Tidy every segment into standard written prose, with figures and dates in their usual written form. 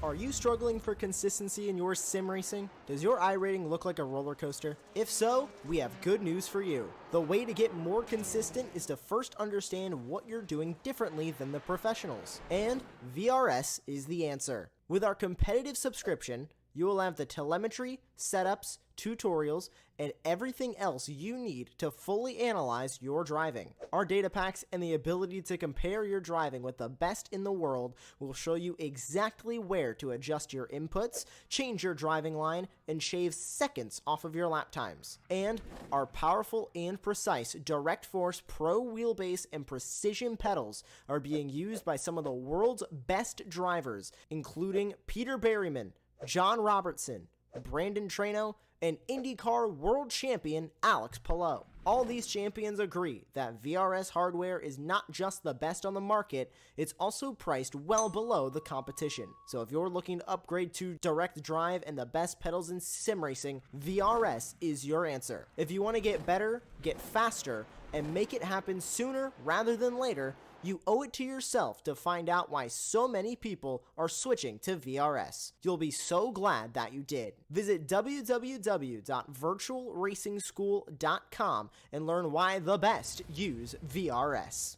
Are you struggling for consistency in your sim racing? Does your iRating look like a roller coaster? If so, we have good news for you. The way to get more consistent is to first understand what you're doing differently than the professionals. And VRS is the answer. With our competitive subscription, you will have the telemetry, setups, tutorials, and everything else you need to fully analyze your driving. Our data packs and the ability to compare your driving with the best in the world will show you exactly where to adjust your inputs, change your driving line, and shave seconds off of your lap times. And our powerful and precise Direct Force Pro wheelbase and precision pedals are being used by some of the world's best drivers, including Peter Berryman, John Robertson, Brandon Trano, and IndyCar World Champion Alex Palou. All these champions agree that VRS hardware is not just the best on the market, it's also priced well below the competition. So if you're looking to upgrade to direct drive and the best pedals in sim racing, VRS is your answer. If you want to get better, get faster, and make it happen sooner rather than later, you owe it to yourself to find out why so many people are switching to VRS. You'll be so glad that you did. Visit www.virtualracingschool.com and learn why the best use VRS.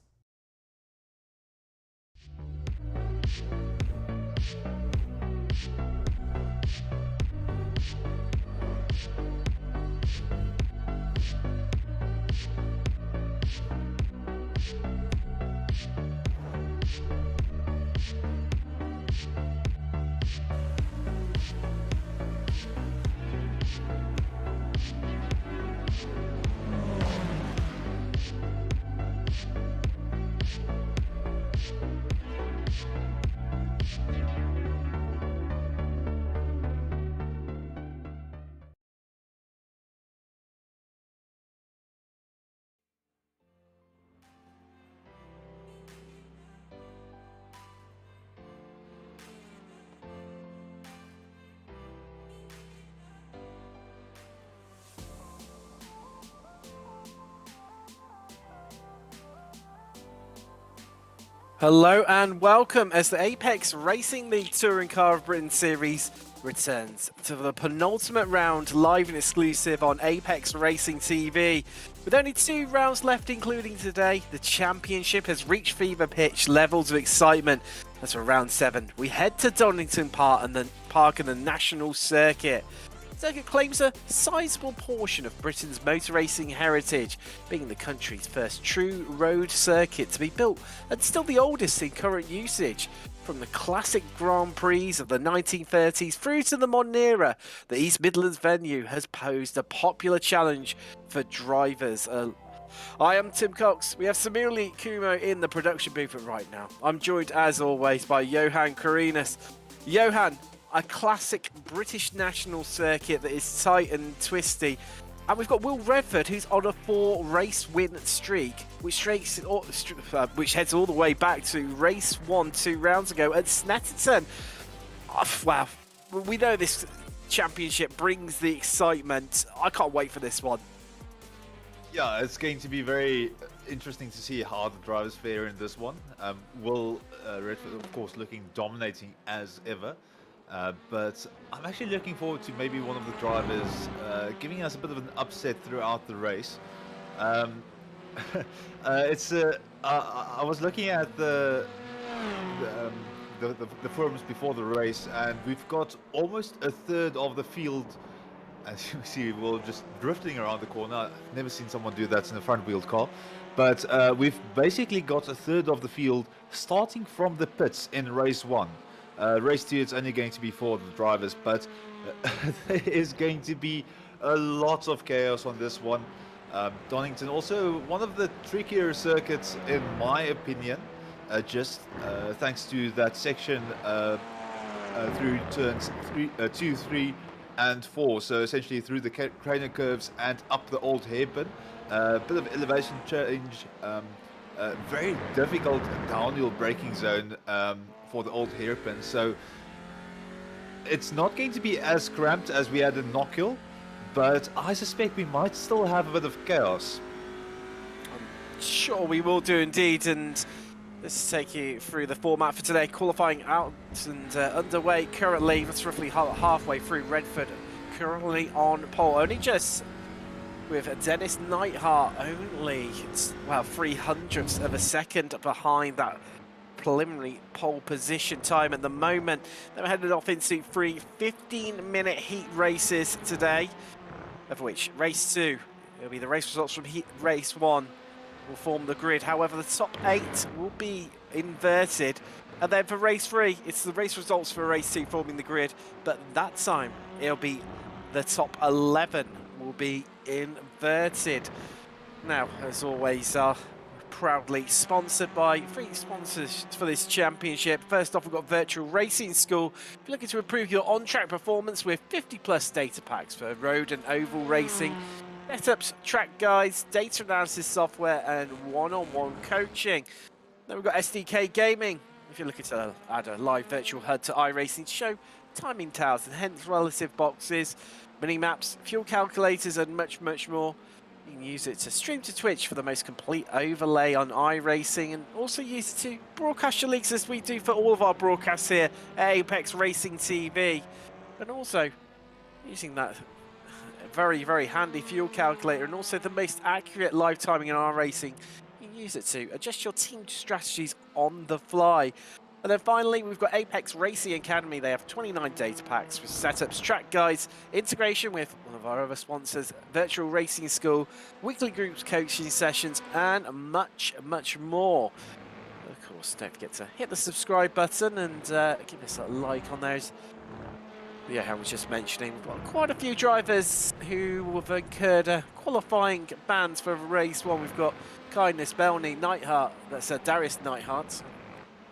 Hello and welcome as the Apex Racing League Touring Car of Britain Series returns to the penultimate round, live and exclusive on Apex Racing TV. With only 2 rounds left, including today, the championship has reached fever pitch levels of excitement. As for round 7, we head to Donington Park and the National Circuit. The circuit claims a sizable portion of Britain's motor racing heritage, being the country's first true road circuit to be built and still the oldest in current usage. From the classic Grand Prix of the 1930s through to the modern era, the East Midlands venue has posed a popular challenge for drivers. I am Tim Cox. We have Samirli Kumo in the production booth right now. I'm joined as always by Johan Carinas. Johan, a classic British national circuit that is tight and twisty. And we've got Will Redford, who's on a 4-race win streak, which heads all the way back to race 1 2 rounds ago at Snetterton. Oh, wow, we know this championship brings the excitement. I can't wait for this one. Yeah, it's going to be very interesting to see how the drivers fare in this one. Will Redford, of course, looking dominating as ever. But I'm actually looking forward to maybe one of the drivers giving us a bit of an upset throughout the race. I was looking at the forums before the race, and we've got almost a third of the field. As you see, we're just drifting around the corner. I've never seen someone do that in a front-wheeled car. But we've basically got a third of the field starting from the pits in race 1. Race 2, it's only going to be for the drivers, but there is going to be a lot of chaos on this one. Donington, also one of the trickier circuits in my opinion, just thanks to that section through turns 2, 3 and 4, so essentially through the craner curves and up the old hairpin. Bit of elevation change, very difficult downhill braking zone for the old hairpin, so it's not going to be as cramped as we had in Knockhill, but I suspect we might still have a bit of chaos. I'm sure we will do indeed, and Let's take you through the format for today. Qualifying out and underway currently. That's roughly halfway through. Redford currently on pole. Only just with Dennis Neidhart only, well, 300ths of a second behind that preliminary pole position time at the moment. Then we're headed off into 3 15-minute heat races today, of which race 2 will be the race results from race 1 will form the grid. However, the top 8 will be inverted, and then for race 3 it's the race results for race 2 forming the grid, but that time it'll be the top 11 will be inverted. Now, as always, proudly sponsored by 3 sponsors for this championship. First off, we've got Virtual Racing School. If you're looking to improve your on-track performance with 50+ data packs for road and oval racing, setups, track guides, data analysis software, and one-on-one coaching. Then we've got SDK Gaming. If you're looking to add a live virtual HUD to iRacing to show timing towers and hence relative boxes, mini-maps, fuel calculators, and much, much more. You can use it to stream to Twitch for the most complete overlay on iRacing, and also use it to broadcast your leagues as we do for all of our broadcasts here at Apex Racing TV. And also using that very, very handy fuel calculator and also the most accurate live timing in iRacing, you can use it to adjust your team strategies on the fly. And then finally, we've got Apex Racing Academy. They have 29 data packs with setups, track guides, integration with one of our other sponsors, Virtual Racing School, weekly groups coaching sessions, and much, much more. Of course, don't forget to hit the subscribe button and give us a like on those. Yeah, I was just mentioning, we've got quite a few drivers who have incurred qualifying bans for race 1. We've got Kindness, Belny, Neidhart, that's Darius Neidhart.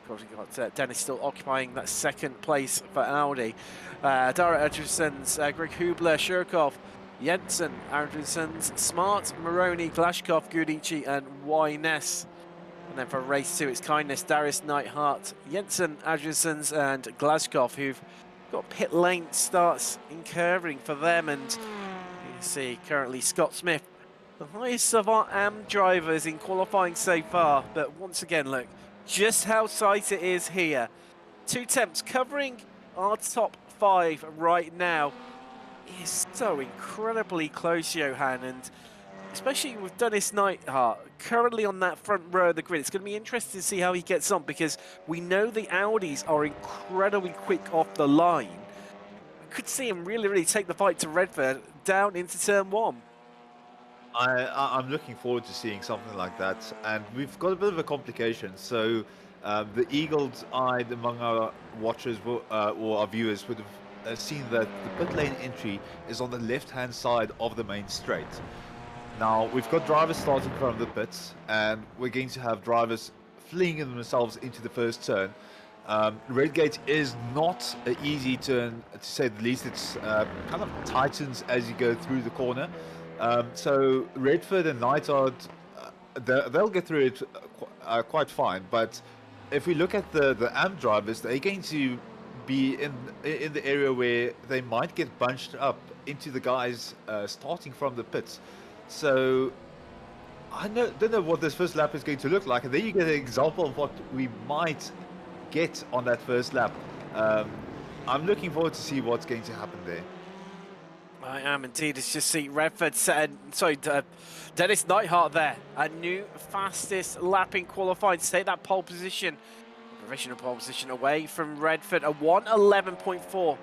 We've got Dennis still occupying that 2nd place for Audi. Dara Edgerson's, Greg Hubler, Shurkov, Jensen, Andrewson's, Smart, Moroni, Glashkov, Gudici, and Wyness. And then for race 2, it's Kindness, Darius Neidhart, Jensen, Andrewson's, and Glashkov, who've got pit lane starts incurring for them. And you can see currently Scott Smith, the highest of our AM drivers in qualifying so far. But once again, look, just how tight it is here. 2 temps covering our top 5 right now. It is so incredibly close, Johan, and especially with Dennis Neidhart currently on that front row of the grid. It's going to be interesting to see how he gets on, because we know the Audis are incredibly quick off the line. We could see him really, really take the fight to Redford down into turn 1. I'm looking forward to seeing something like that, and we've got a bit of a complication. So the eagle-eyed among our watchers or our viewers would have seen that the pit lane entry is on the left-hand side of the main straight. Now we've got drivers starting from the pits, and we're going to have drivers fleeing themselves into the first turn. Redgate is not an easy turn, to say the least. It's kind of tightens as you go through the corner. So Redford and Neidhart, they'll get through it quite fine. But if we look at the AM drivers, they're going to be in the area where they might get bunched up into the guys starting from the pits. So I don't know what this first lap is going to look like. And there you get an example of what we might get on that first lap. I'm looking forward to see what's going to happen there. I am indeed. It's just see Redford Dennis Neidhart there, a new fastest lap in qualifying to take that pole position, provisional pole position away from Redford, a 1:11.4.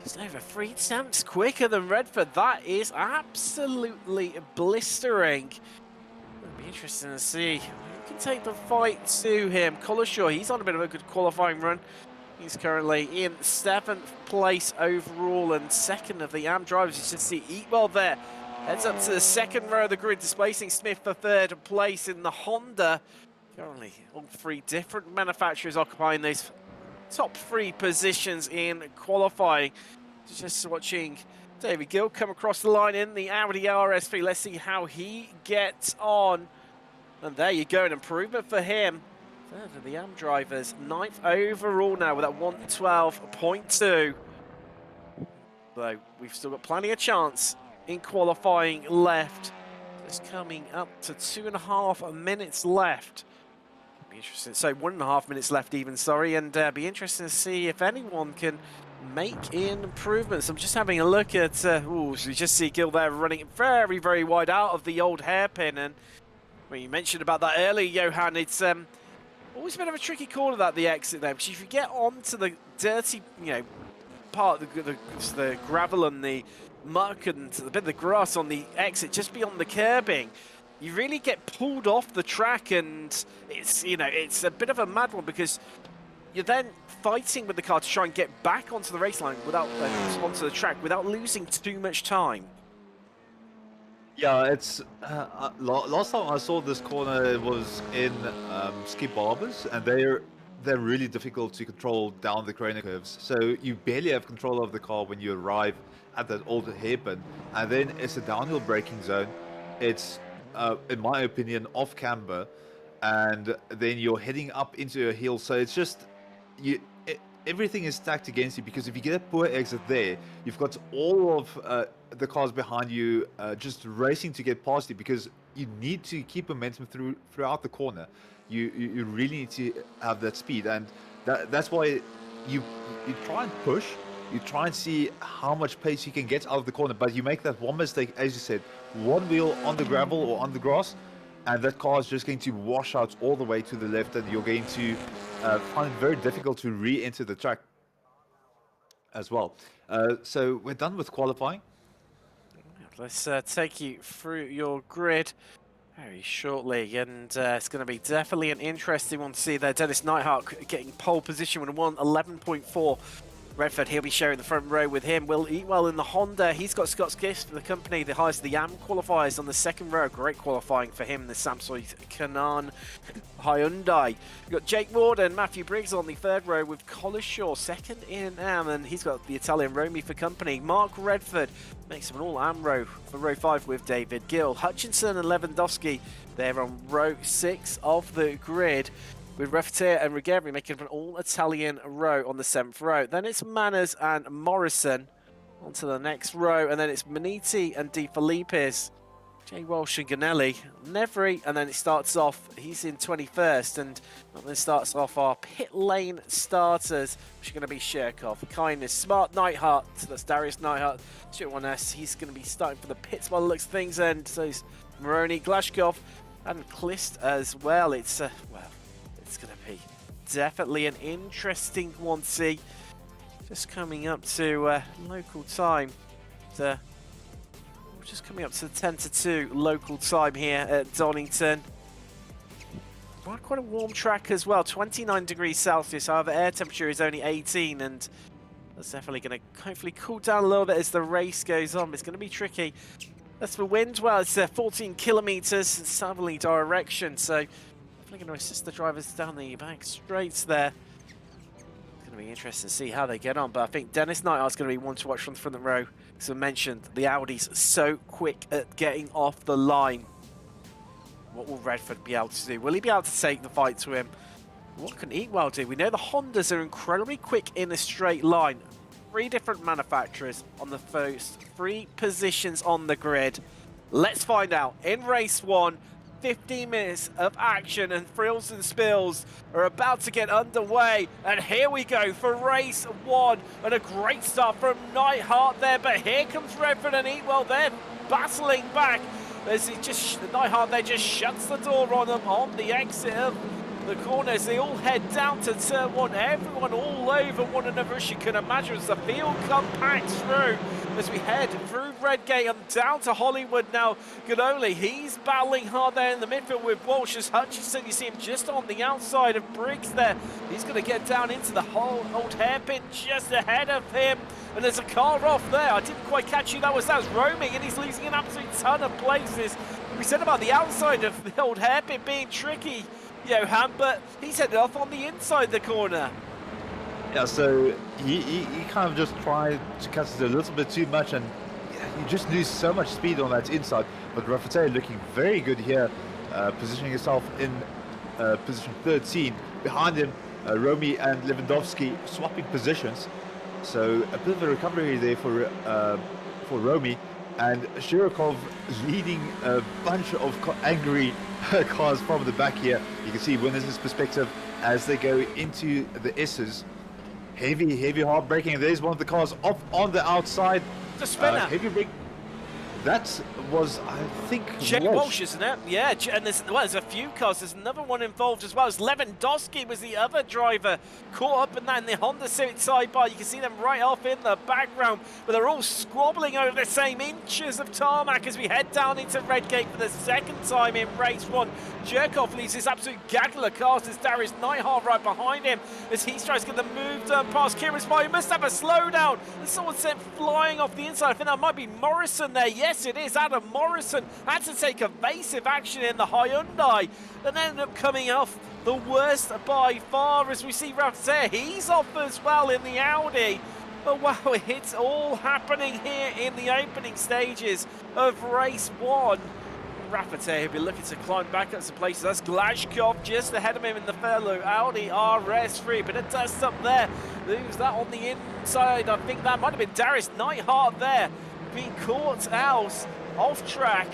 Just over 3 tenths quicker than Redford. That is absolutely blistering. It'll be interesting to see who can take the fight to him. Collishaw, he's on a bit of a good qualifying run. He's currently in 7th place overall and 2nd of the AM drivers. You should see Eatwell there. Heads up to the 2nd row of the grid, displacing Smith for 3rd place in the Honda. Currently, all 3 different manufacturers occupying those top 3 positions in qualifying. Just watching David Gill come across the line in the Audi RS3. Let's see how he gets on. And there you go, an improvement for him. 3rd of the AM drivers, 9th overall now with that 1:12.2. Though we've still got plenty of chance in qualifying left. Just coming up to 2.5 minutes left. It'll be interesting. So 1.5 minutes left even, sorry, and be interesting to see if anyone can make improvements. I'm just having a look at, ooh, so you just see Gil there running very, very wide out of the old hairpin, and well, you mentioned about that earlier, Johan, it's always a bit of a tricky corner that the exit there, because if you get onto the dirty, you know, part of the gravel and the muck and a bit of the grass on the exit just beyond the curbing, you really get pulled off the track, and it's, you know, it's a bit of a mad one because you're then fighting with the car to try and get back onto the race line without onto the track without losing too much time. Yeah, it's last time I saw this corner it was in Skip Barbers, and they're really difficult to control down the corner curves. So you barely have control of the car when you arrive at that old hairpin, and then it's a downhill braking zone. It's in my opinion off camber, and then you're heading up into a hill. So it's just everything is stacked against you, because if you get a poor exit there, you've got all of the cars behind you just racing to get past you, because you need to keep momentum throughout the corner. You really need to have that speed, and that's why you try and push, you try and see how much pace you can get out of the corner, but you make that one mistake, as you said, one wheel on the gravel or on the grass, and that car is just going to wash out all the way to the left, and you're going to find it very difficult to re-enter the track as well. So we're done with qualifying. Let's take you through your grid very shortly, and it's going to be definitely an interesting one to see there. Dennis Neidhart getting pole position with a 1:11.4. Redford, he'll be sharing the front row with him. Will Eatwell in the Honda. He's got Scott's Gift for the company, the highest of the YAM qualifiers on the second row. Great qualifying for him, the Samsung Canaan Hyundai. We've got Jake Ward and Matthew Briggs on the third row with Collis Shaw second in AM, and he's got the Italian Romy for company. Mark Redford makes him an all-AM row for row 5 with David Gill. Hutchinson and Lewandowski, they're on row 6 of the grid, with Refetir and Rigeri making an all-Italian row on the 7th row. Then it's Manners and Morrison onto the next row, and then it's Maniti and De Filipis, Jay Walsh and Ganelli, Nevry, and then it starts off, he's in 21st, and then starts off our pit lane starters, which are going to be Sherkov, Kindness, Smart, Neidhart, so that's Darius Neidhart, Stuart 1S, he's going to be starting for the pits by the looks of things, and so is Moroni, Glashkov, and Klist as well. It's, well, it's going to be definitely an interesting one to see. Just coming up to local time. We're just coming up to 10 to 2 local time here at Donington. Quite a warm track as well, 29 degrees Celsius. However, air temperature is only 18, and that's definitely going to hopefully cool down a little bit as the race goes on. It's going to be tricky. That's for wind. Well, it's 14 kilometers southerly direction, so definitely going to assist the drivers down the back straights there. It's going to be interesting to see how they get on, but I think Dennis Neidhart's going to be one to watch from the front row. As I mentioned, the Audi's so quick at getting off the line. What will Redford be able to do? Will he be able to take the fight to him? What can Eatwell do? We know the Hondas are incredibly quick in a straight line. 3 different manufacturers on the first 3 positions on the grid. Let's find out in race 1. 15 minutes of action and thrills and spills are about to get underway, and here we go for race 1, and a great start from Neidhart there, but here comes Redford and Eatwell, they're battling back as Neidhart there just shuts the door on them on the exit of the corners. They all head down to turn 1, everyone all over one another, as you can imagine, as the field compacts through as we head through Redgate and down to Hollywood now. Ganoli, he's battling hard there in the midfield with Walsh. As Hutchinson, you see him just on the outside of Briggs there. He's going to get down into the whole old hairpin just ahead of him. And there's a car off there. I didn't quite catch who that was. That was roaming, and he's losing an absolute ton of places. We said about the outside of the old hairpin being tricky, Johan, but he's headed off on the inside of the corner. Yeah, so he kind of just tried to cut it a little bit too much, and you just lose so much speed on that inside. But Refetir looking very good here, positioning himself in position 13. Behind him, Romy and Lewandowski swapping positions. So a bit of a recovery there for Romy, and Shirokov leading a bunch of angry cars from the back here. You can see Winners' perspective as they go into the S's. Heavy hard braking. There's one of the cars off on the outside. The spinner. Heavy brake. That was, I think, Jake Walsh, isn't it? Yeah, and there's a few cars. There's another one involved as well. As Lewandowski was the other driver caught up in that in the Honda Civic sidebar. You can see them right off in the background, but they're all squabbling over the same inches of tarmac as we head down into Redgate for the second time in race one. Jerkoff leaves this absolute gaggle of cars. There's Darius Neihart right behind him as he tries to get the move done past Kieran Spy. He must have a slowdown. And someone sent flying off the inside. I think that might be Morrison there. Yes, it is. Adam Morrison had to take evasive action in the Hyundai and ended up coming off the worst by far as we see Rafter. He's off as well in the Audi. But wow, it's all happening here in the opening stages of race one. Rafter will be looking to climb back up some places. That's Glashkov just ahead of him in the fellow Audi RS3. But it does up there. Moves that on the inside. I think that might have been Darius Neihart there. Being caught out off track,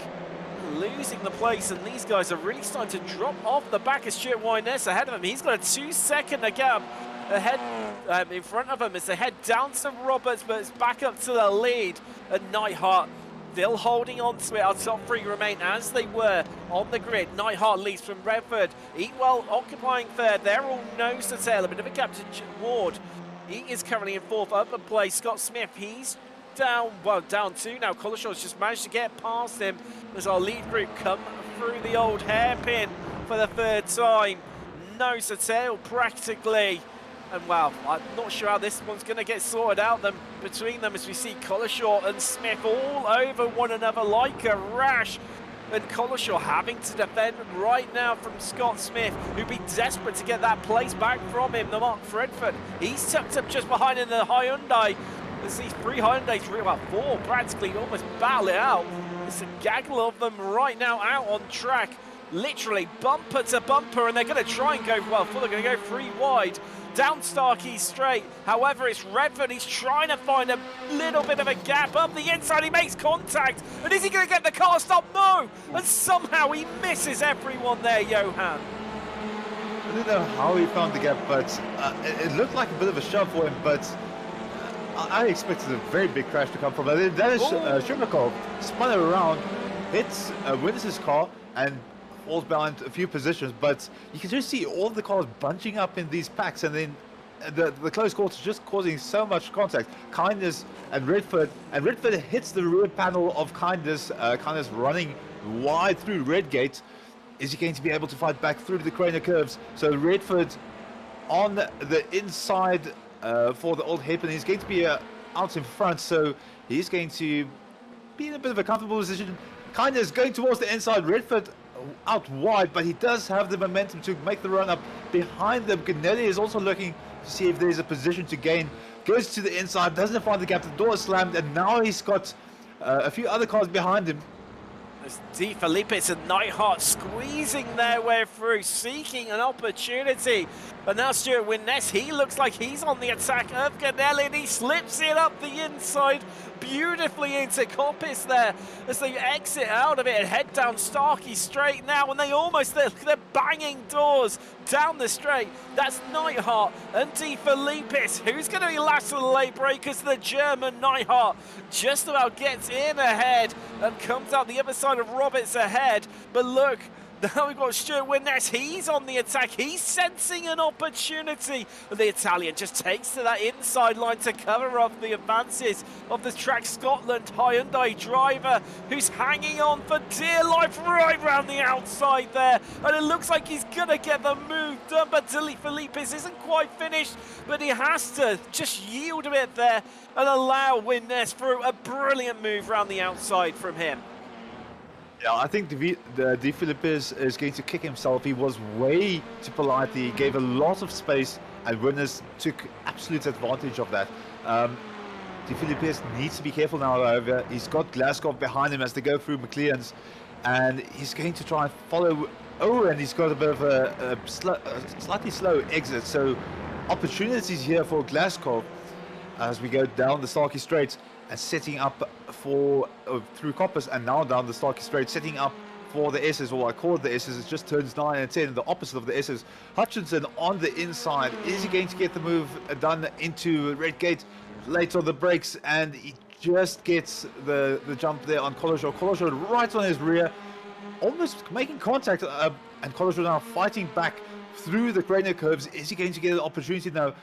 losing the place, and these guys are really starting to drop off the back of Stuart Wyness ahead of him. He's got a 2-second gap ahead in front of him as they head down to Roberts, but it's back up to the lead. And Neihart still holding on to it. Our top three remain as they were on the grid. Neihart leads from Redford. Eatwell occupying third. They're all nose to tail. A bit of a gap to Ward. He is currently in fourth upper place. Scott Smith, he's down two now. Kolashaw's just managed to get past him as our lead group come through the old hairpin for the third time. Nose to tail practically. And wow, I'm not sure how this one's going to get sorted out between them as we see Collishaw and Smith all over one another like a rash. And Collishaw having to defend right now from Scott Smith, who'd be desperate to get that place back from him, the Mark Fredford. He's tucked up just behind in the Hyundai. There's these three Hyundais, four practically, almost battle it out. There's a gaggle of them right now out on track, literally bumper to bumper, and they're going to try and go, they're going to go 3 wide. Down Starkey straight. However, it's Redford. He's trying to find a little bit of a gap up the inside. He makes contact. And is he going to get the car stop? No. And somehow he misses everyone there, Johan. I don't know how he found the gap, but it looked like a bit of a shove for him, but I expected a very big crash to come from it. Then Shumakov spun around, hits Winners' car, and falls behind a few positions, but you can just see all the cars bunching up in these packs, and then the close quarters just causing so much contact. Kindness and Redford hits the rear panel of Kindness. Kindness running wide through Redgate. Is he going to be able to fight back through the Craner curves? So Redford on the inside for the old hairpin. He's going to be out in front, so he's going to be in a bit of a comfortable position. Kindness going towards the inside. Redford out wide, but he does have the momentum to make the run up behind them. Ganelli is also looking to see if there's a position to gain. Goes to the inside, doesn't find the gap, the door is slammed, and now he's got a few other cars behind him. There's De Felippis and Neihart squeezing their way through, seeking an opportunity. But now Stuart Winness, he looks like he's on the attack of Ganelli, and he slips it up the inside beautifully into Coppice there as they exit out of it and head down Starkey straight now, and they're banging doors down the straight. That's Neihart and De Felippis. Who's going to be last to the late breakers? The German Neihart just about gets in ahead and comes out the other side of Roberts ahead. But look, now we've got Stuart Winness. He's on the attack. He's sensing an opportunity. The Italian just takes to that inside line to cover off the advances of the Track Scotland Hyundai driver, who's hanging on for dear life right round the outside there. And it looks like he's going to get the move done, but De Felippis isn't quite finished, but he has to just yield a bit there and allow Winness through a brilliant move round the outside from him. Yeah, I think De Felippis is going to kick himself. He was way too polite. He gave a lot of space, and Winners took absolute advantage of that. De Felippis needs to be careful now, however. He's got Glasgow behind him as they go through McLean's, and he's going to try and follow Owen. He's got a bit of a slightly slow exit, so opportunities here for Glasgow as we go down the Starkey Straight and setting up for through Coppice, and now down the Starkey Straight, setting up for the S's, or I call it the S's. It just turns 9 and 10, the opposite of the S's. Hutchinson on the inside. Is he going to get the move done into Redgate? Late on the brakes, and he just gets the jump there on Collishaw. Collishaw right on his rear, almost making contact, and Collishaw now fighting back through the cranial curves. Is he going to get an opportunity now?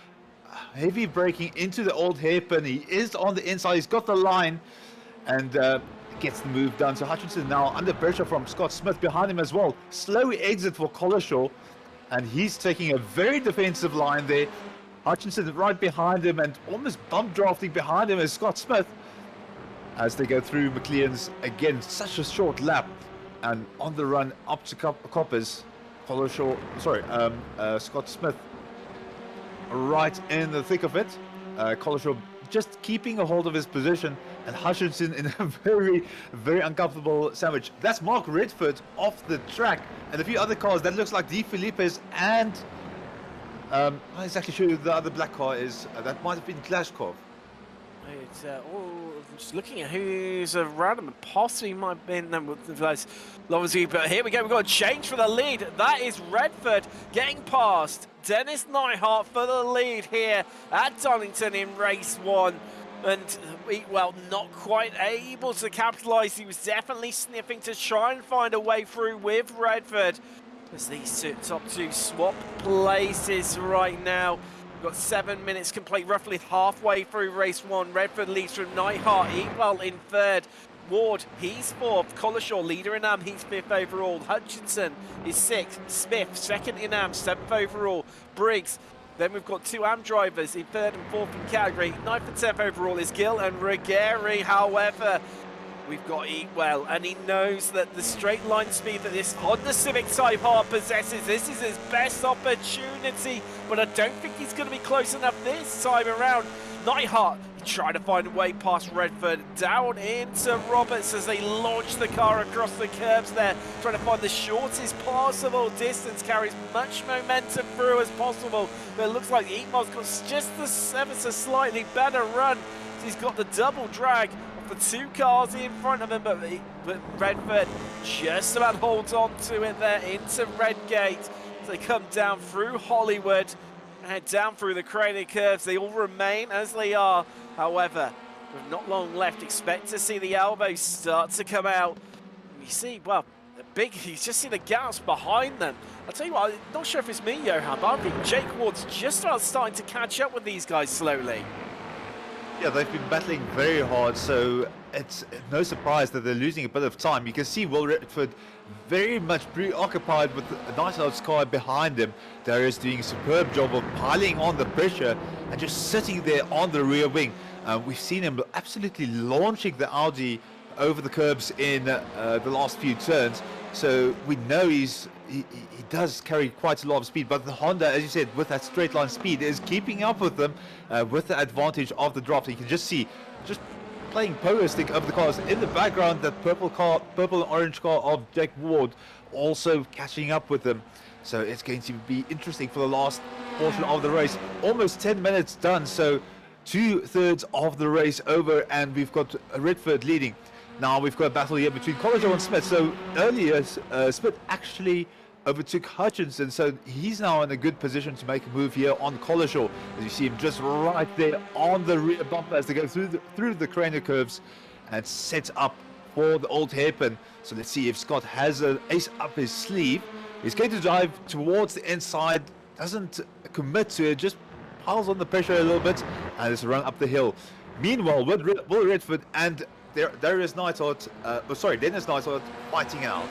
Heavy braking into the old hairpin. He is on the inside. He's got the line, and gets the move done. So Hutchinson now under pressure from Scott Smith behind him as well. Slow exit for Collishaw, and he's taking a very defensive line there. Hutchinson right behind him and almost bump drafting behind him is Scott Smith as they go through McLean's. Again, such a short lap, and on the run up to Coppers. Collishaw, Scott Smith right in the thick of it. Collishaw just keeping a hold of his position, and Hutchinson in a very, very uncomfortable sandwich. That's Mark Redford off the track, and a few other cars. That looks like De Felipe's, and I'm not exactly sure who the other black car is. That might have been Glashkov. It's, just looking at who's around him, possibly might have been Lovesy, but here we go. We've got a change for the lead. That is Redford getting past Dennis Neihart for the lead here at Donington in race 1. And well, not quite able to capitalise. He was definitely sniffing to try and find a way through with Redford. As these top two swap places right now. We've got 7 minutes complete, roughly halfway through race 1. Redford leads from Neihart, Ewell in 3rd. Ward, he's 4th. Collishaw, leader in AM, he's 5th overall. Hutchinson is 6th. Smith, 2nd in AM, 7th overall. Briggs. Then we've got 2 AM drivers in 3rd and 4th in category. 9th and 10th overall is Gill and Ruggieri. However, we've got Ewell, and he knows that the straight line speed that this Honda Civic Type R possesses, this is his best opportunity, but I don't think he's going to be close enough this time around. Neihart, he tried to find a way past Redford, down into Roberts as they launch the car across the curbs there, trying to find the shortest possible distance, carries much momentum through as possible, but it looks like Ewell's got just the ever so slightly better run. He's got the double drag the 2 cars in front of him, but Redford just about holds on to it there into Redgate. As they come down through Hollywood and head down through the cranial curves. They all remain as they are. However, with not long left, expect to see the elbows start to come out. And you see, well, you just see the gaps behind them. I'll tell you what, I'm not sure if it's me, Johan, but I think Jake Ward's just about starting to catch up with these guys slowly. Yeah, they've been battling very hard, so it's no surprise that they're losing a bit of time. You can see Will Redford very much preoccupied with Neishart's car behind him. Darius doing a superb job of piling on the pressure and just sitting there on the rear wing. We've seen him absolutely launching the Audi over the curbs in the last few turns, so we know he does carry quite a lot of speed, but the Honda, as you said, with that straight line speed, is keeping up with them with the advantage of the drop. So you can just see, just playing pogo stick over the cars in the background, that purple and orange car of Jake Ward also catching up with them. So it's going to be interesting for the last portion of the race. Almost 10 minutes done, so 2/3 of the race over, and we've got Redford leading. Now we've got a battle here between Collishaw and Smith. So earlier, Smith actually overtook Hutchinson, so he's now in a good position to make a move here on Collishaw. As you see him just right there on the rear bumper as they go through the cranial curves and set up for the old hairpin. So let's see if Scott has an ace up his sleeve. He's going to drive towards the inside, doesn't commit to it, just piles on the pressure a little bit, and it's run up the hill. Meanwhile, Will Redford and Dennis Neihart fighting out.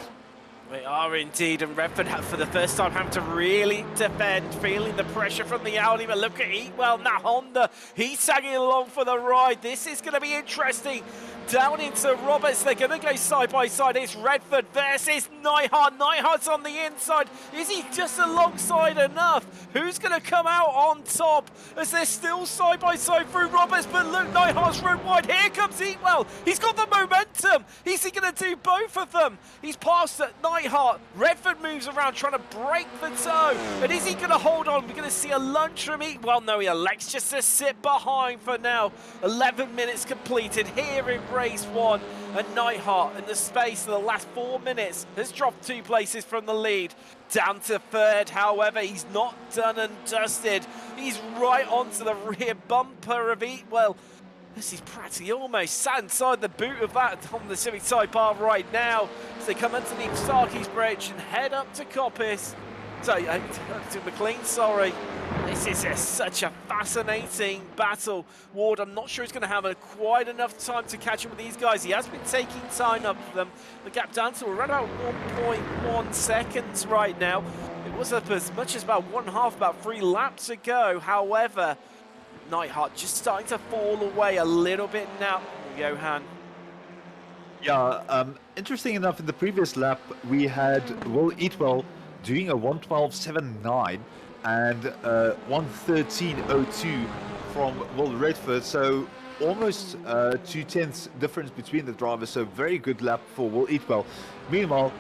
They are indeed, and Redford for the first time having to really defend, feeling the pressure from the Audi, but look at Ewell, that Honda, he's tagging along for the ride. This is going to be interesting. Down into Roberts, they're going to go side by side. It's Redford versus Neihart. Neihart's on the inside. Is he just alongside enough? Who's going to come out on top as they're still side by side through Roberts? But look, Neihart's road wide. Here comes Ewell. He's got the momentum. Is he going to do both of them? He's passed at Neihart. Nightheart. Redford moves around trying to break the toe. And is he going to hold on? We're going to see a lunge from Eat. Well, no, he elects just to sit behind for now. 11 minutes completed here in race 1. And Nightheart, in the space of the last 4 minutes, has dropped 2 places from the lead. Down to 3rd, however, he's not done and dusted. He's right onto the rear bumper of Eat. Well, this is practically almost sat inside the boot of that on the Civic Type R right now. As they come underneath Starkey's Bridge and head up to Coppice. To McLean, sorry. This is such a fascinating battle. Ward, I'm not sure he's going to have quite enough time to catch up with these guys. He has been taking time up for them. The gap down to around about 1.1 seconds right now. It was up as much as about 1.5, about 3 laps ago. However, Nightheart just starting to fall away a little bit now. Johan. Yeah, interesting enough, in the previous lap, we had Will Eatwell doing a 1:12.79 and 1:13.02 from Will Redford, so almost 2/10 difference between the drivers, so very good lap for Will Eatwell. Meanwhile,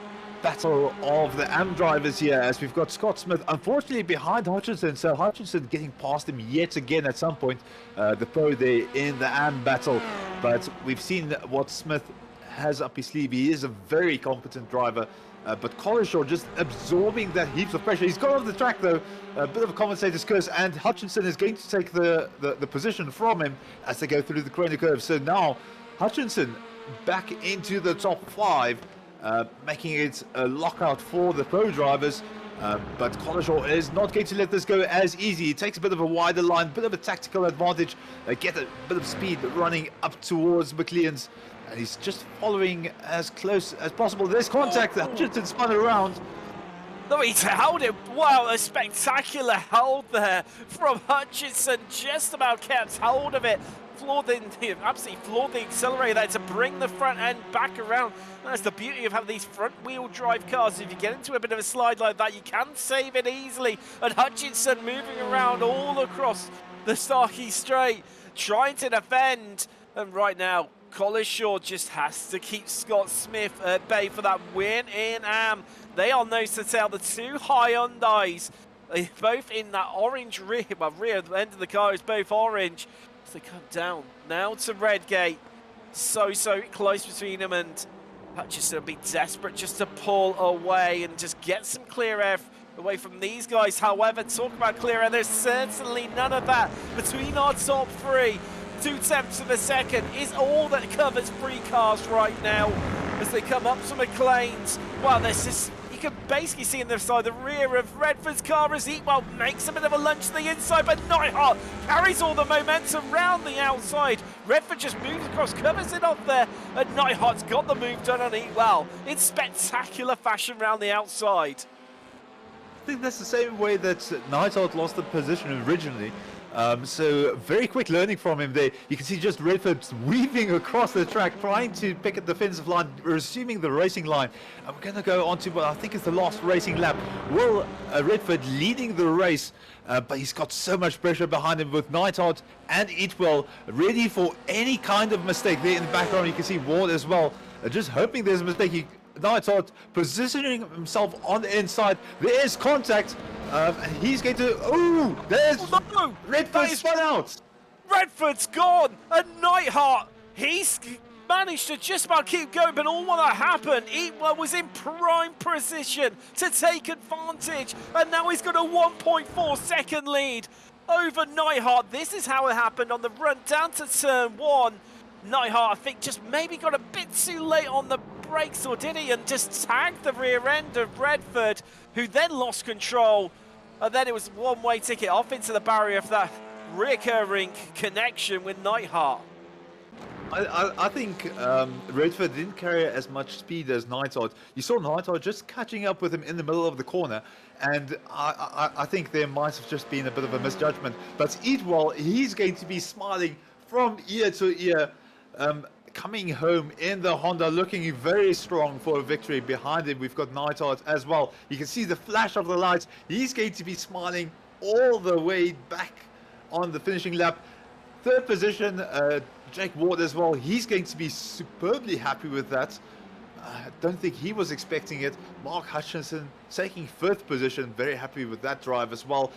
battle of the AM drivers here, as we've got Scott Smith unfortunately behind Hutchinson, so Hutchinson getting past him yet again at some point, the pro there in the AM battle. But we've seen what Smith has up his sleeve. He is a very competent driver, but Collishaw just absorbing that heaps of pressure. He's got off the track though, a bit of a commentator's curse, and Hutchinson is going to take the position from him as they go through the corner curve. So now Hutchinson back into the top 5, making it a lockout for the pro drivers. But Collishaw is not going to let this go as easy. He takes a bit of a wider line, bit of a tactical advantage, get a bit of speed running up towards McLean's. And he's just following as close as possible. There's contact. Hutchinson spun around. No, he held it. Wow, a spectacular hold there from Hutchinson. Just about kept hold of it. Absolutely floored the accelerator there to bring the front end back around. That's the beauty of having these front wheel drive cars. If you get into a bit of a slide like that, you can save it easily. And Hutchinson moving around all across the Starkey Straight, trying to defend. And right now, Collishaw just has to keep Scott Smith at bay for that win in AM. They are nose to tail, the 2 Hyundais, both in that orange rear, well, rear end of the car is both orange. As they come down now to Redgate, so close between them, and Hutchinson will be desperate just to pull away and just get some clear air away from these guys. However, talk about clear air, there's certainly none of that between our top 3. 0.2 of a second is all that covers 3 cars right now as they come up to McLean's. Well, this is, you can basically see in the side the rear of Redford's car as Eatwell makes a bit of a lunge to the inside, but Nightheart carries all the momentum round the outside. Redford just moves across, covers it off there, and Nightheart's got the move done on Eatwell in spectacular fashion round the outside. I think that's the same way that Nightheart lost the position originally. So very quick learning from him there. You can see just Redford weaving across the track, trying to pick at the defensive line, resuming the racing line. And we're going to go on to what I think is the last racing lap. Will Redford leading the race, but he's got so much pressure behind him with Nightheart and Eatwell ready for any kind of mistake. There in the background you can see Ward as well, just hoping there's a mistake. Nightheart positioning himself on the inside. There is contact. And he's going to... Oh, there's... Oh, no! Redford spun out! Redford's gone! And Nightheart, he's managed to just about keep going, but all that happened, Eatwell was in prime position to take advantage, and now he's got a 1.4 second lead over Nightheart. This is how it happened on the run down to turn 1. Nightheart, I think, just maybe got a bit too late on the brakes, or did he? And just tagged the rear end of Redford, who then lost control. And then it was one-way ticket off into the barrier for that recurring connection with Nightheart. I think Redford didn't carry as much speed as Nightheart. You saw Nightheart just catching up with him in the middle of the corner, and I think there might have just been a bit of a misjudgment. But Eatwell, he's going to be smiling from ear to ear, coming home in the Honda, looking very strong for a victory. Behind him, we've got Nightheart as well. You can see the flash of the lights. He's going to be smiling all the way back on the finishing lap. 3rd position, Jake Ward as well. He's going to be superbly happy with that. I don't think he was expecting it. Mark Hutchinson taking 5th position, very happy with that drive as well.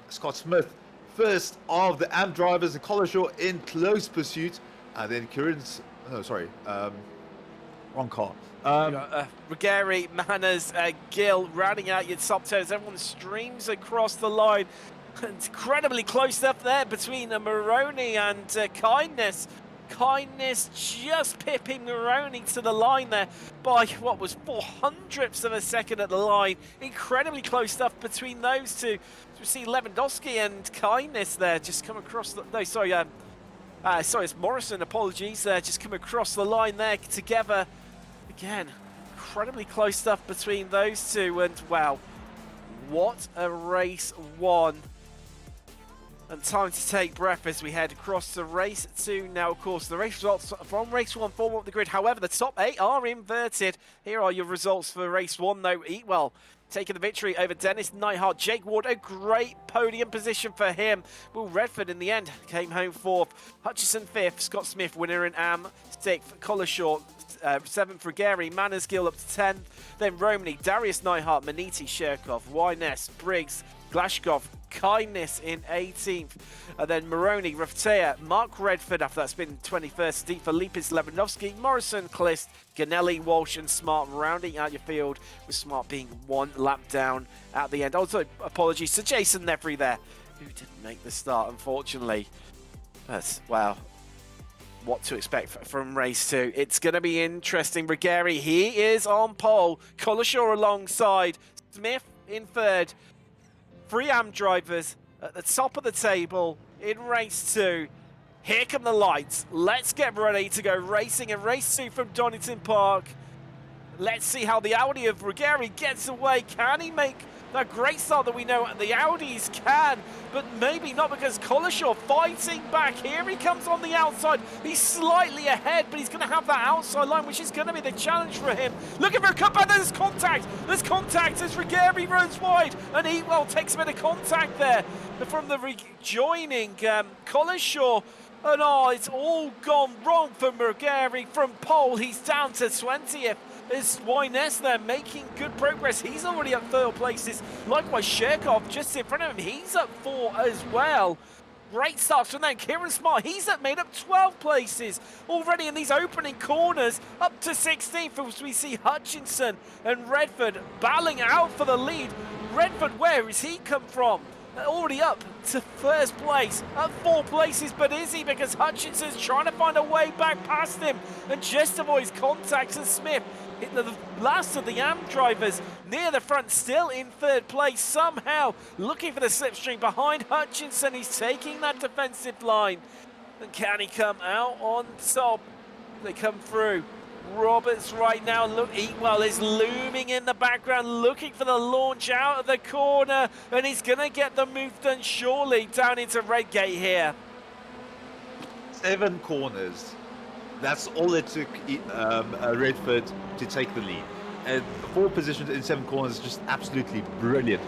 Scott Smith, first of the AMP drivers, and Collishaw in close pursuit. Then Kieran's, wrong car. Ruggieri, Manners, Gill rounding out your top 10 as everyone streams across the line. Incredibly close up there between Maroney and Kindness. Kindness just pipping Maroney to the line there by what was 400ths of a second at the line. Incredibly close stuff between those two. We see Lewandowski and Kindness there just come across the... No, sorry, it's Morrison, apologies. Just come across the line there together. Again, incredibly close stuff between those two, and wow, what a race one. And time to take breath as we head across to race 2. Now, of course, the race results from race 1 form up the grid. However, the top 8 are inverted. Here are your results for race 1, though. Eatwell taking the victory over Dennis Neihart. Jake Ward, a great podium position for him. Will Redford, in the end, came home 4th. Hutchison 5th. Scott Smith, winner in AM 6th. Collishaw 7th. Ruggieri, Manners Gill up to 10th. Then Romney, Darius Neihart, Maniti, Sherkov, Wyness, Briggs, Glashkov, Kindness in 18th, and then Maroney, Raftea, Mark Redford, after that's been 21st, Steve Filipis, Lewandowski, Morrison, Clist, Ganelli, Walsh and Smart rounding out your field, with Smart being 1 lap down at the end. Also, apologies to Jason Nevry there, who didn't make the start, unfortunately. But, wow, what to expect from race 2. It's going to be interesting. Ruggieri, he is on pole. Collishaw alongside. Smith in 3rd. 3 AM drivers at the top of the table in race 2. Here come the lights. Let's get ready to go racing in race 2 from Donington Park. Let's see how the Audi of Ruggieri gets away. Can he make that great start that we know the Audis can? But maybe not, because Collishaw fighting back. Here he comes on the outside. He's slightly ahead, but he's going to have that outside line, which is going to be the challenge for him. Looking for a cutback. There's contact. There's contact as Ruggieri runs wide. And Eatwell takes a bit of contact there from the rejoining Collishaw. And it's all gone wrong for Ruggieri. From pole, he's down to 20th. Is Wyness there making good progress? He's already at 3rd places. Likewise, Sherkov just in front of him. He's at 4 as well. Great start from then. Kieran Smart, he's made up 12 places already in these opening corners, up to 16th as we see Hutchinson and Redford battling out for the lead. Redford, where has he come from? Already up to 1st place at 4 places, but is he? Because Hutchinson's trying to find a way back past him and just avoids contacts, and Smith, the last of the AM drivers, near the front, still in 3rd place, somehow looking for the slipstream behind Hutchinson. He's taking that defensive line. And can he come out on top? They come through. Roberts right now, look, Eatwell is looming in the background, looking for the launch out of the corner, and he's going to get the move done surely down into Redgate here. 7 corners. That's all it took Redford to take the lead. And 4 positions in 7 corners is just absolutely brilliant.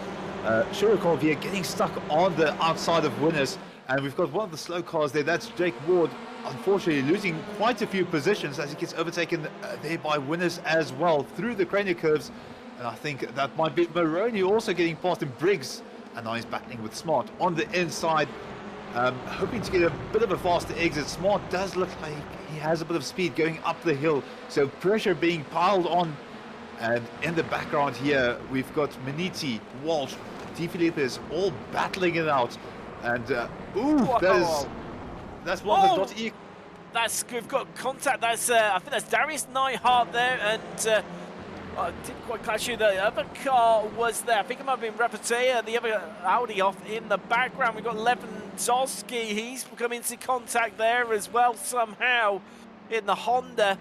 Shirokov here getting stuck on the outside of Winners, and we've got one of the slow cars there. That's Jake Ward, unfortunately losing quite a few positions as he gets overtaken there by Winners as well through the cranial curves. And I think that might be Maroney also getting past him. Briggs, and now he's battling with Smart on the inside, hoping to get a bit of a faster exit. Smart does look like he has a bit of speed going up the hill, so pressure being piled on. And in the background here, we've got Maniti, Walsh, De Filippis all battling it out. And that's one of the we've got contact. That's I think that's Darius Neihart there, and I didn't quite catch you. The other car was there. I think it might have been Rapatea, the other Audi off in the background. We've got Lewandowski. He's come into contact there as well somehow in the Honda.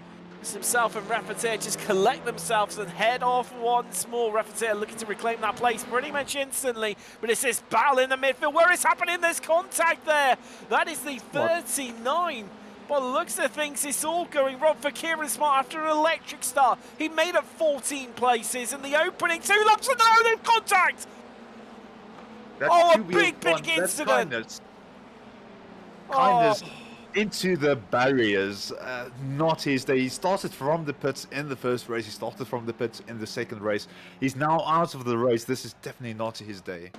Himself and Rapatea just collect themselves and head off once more. Rapatea looking to reclaim that place pretty much instantly, but it's this battle in the midfield where it's happening. There's contact there. That is the 39. By the looks of things, it's all going wrong for Kieran Smart after an electric start. He made up 14 places in the opening 2 laps, and now there's contact. That's a big incident. Kindness into the barriers. Not his day. He started from the pits in the first race. He started from the pits in the second race. He's now out of the race. This is definitely not his day.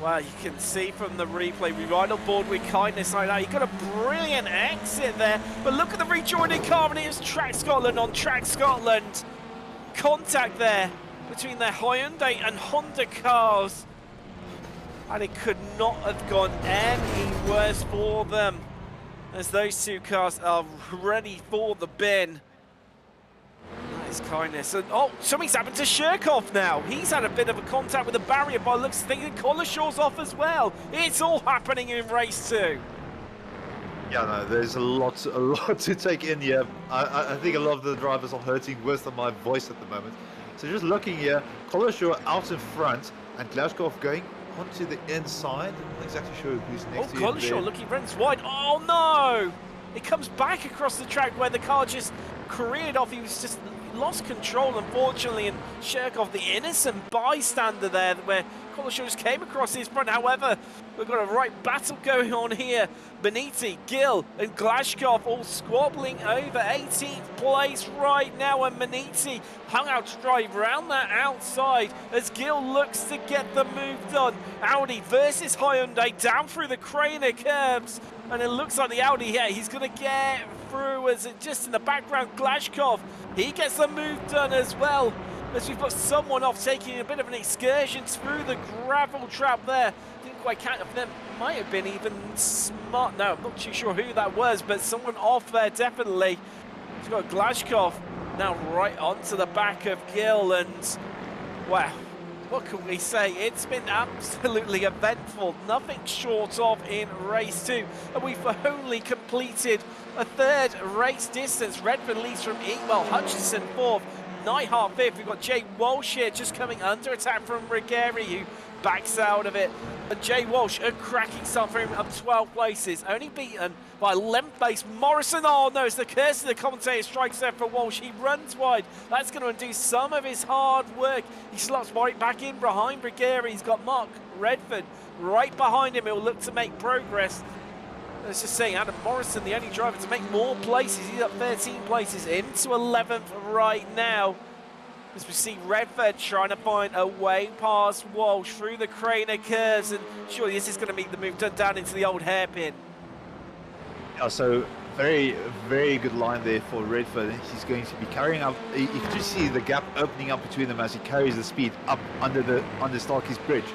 Well, you can see from the replay, we ride on board with kindness like that. He got a brilliant exit there, but look at the rejoining car, and it was Track Scotland on Track Scotland. Contact there between their Hyundai and Honda cars, and it could not have gone any worse for them, as those two cars are ready for the bin. That is kindness. And oh, something's happened to Shirkov now. He's had a bit of a contact with the barrier by looks of things, and Collishaw's off as well. It's all happening in race 2. Yeah, no, there's a lot to take in here. I think a lot of the drivers are hurting worse than my voice at the moment. So just looking here, Collishaw out in front, and Glashkov going onto the inside. I'm not exactly sure who's next to him. Collishaw looking runs wide. Oh no! It comes back across the track where the car just careered off. He was just lost control, unfortunately, and Shirkov, the innocent bystander there, where Collishaw just came across his front. However, we've got a right battle going on here. Beniti, Gill, and Glashkov all squabbling over 18th place right now, and Beniti hung out to drive around that outside as Gill looks to get the move done. Audi versus Hyundai down through the Craner curves, and it looks like the Audi here, he's going to get through as it just in the background, Glashkov, he gets the move done as well, as we've got someone off taking a bit of an excursion through the gravel trap there. Didn't quite count if them might have been even smart. No, I'm not too sure who that was, but someone off there definitely. We've got Glashkov now right onto the back of Gill, and wow, what can we say? It's been absolutely eventful, nothing short of in race 2, and we've only completed a third race distance. Redford leads from Eatwell, Hutchinson fourth, Neihart fifth. We've got Jay Walsh here just coming under attack from Rigeri, who backs out of it. And Jay Walsh, a cracking start for him, up 12 places, only beaten by 11th place Morrison. Oh no, it's the curse of the commentator strikes there for Walsh. He runs wide. That's going to undo some of his hard work. He slots right back in behind Rigeri. He's got Mark Redford right behind him. He'll look to make progress. Let's just say Adam Morrison, the only driver to make more places. He's up 13 places into 11th right now. As we see Redford trying to find a way past Walsh through the Craner curves, and surely this is going to make the move down into the old hairpin. Yeah, so very, very good line there for Redford. He's going to be carrying up. You can just see the gap opening up between them as he carries the speed up under Starkey's bridge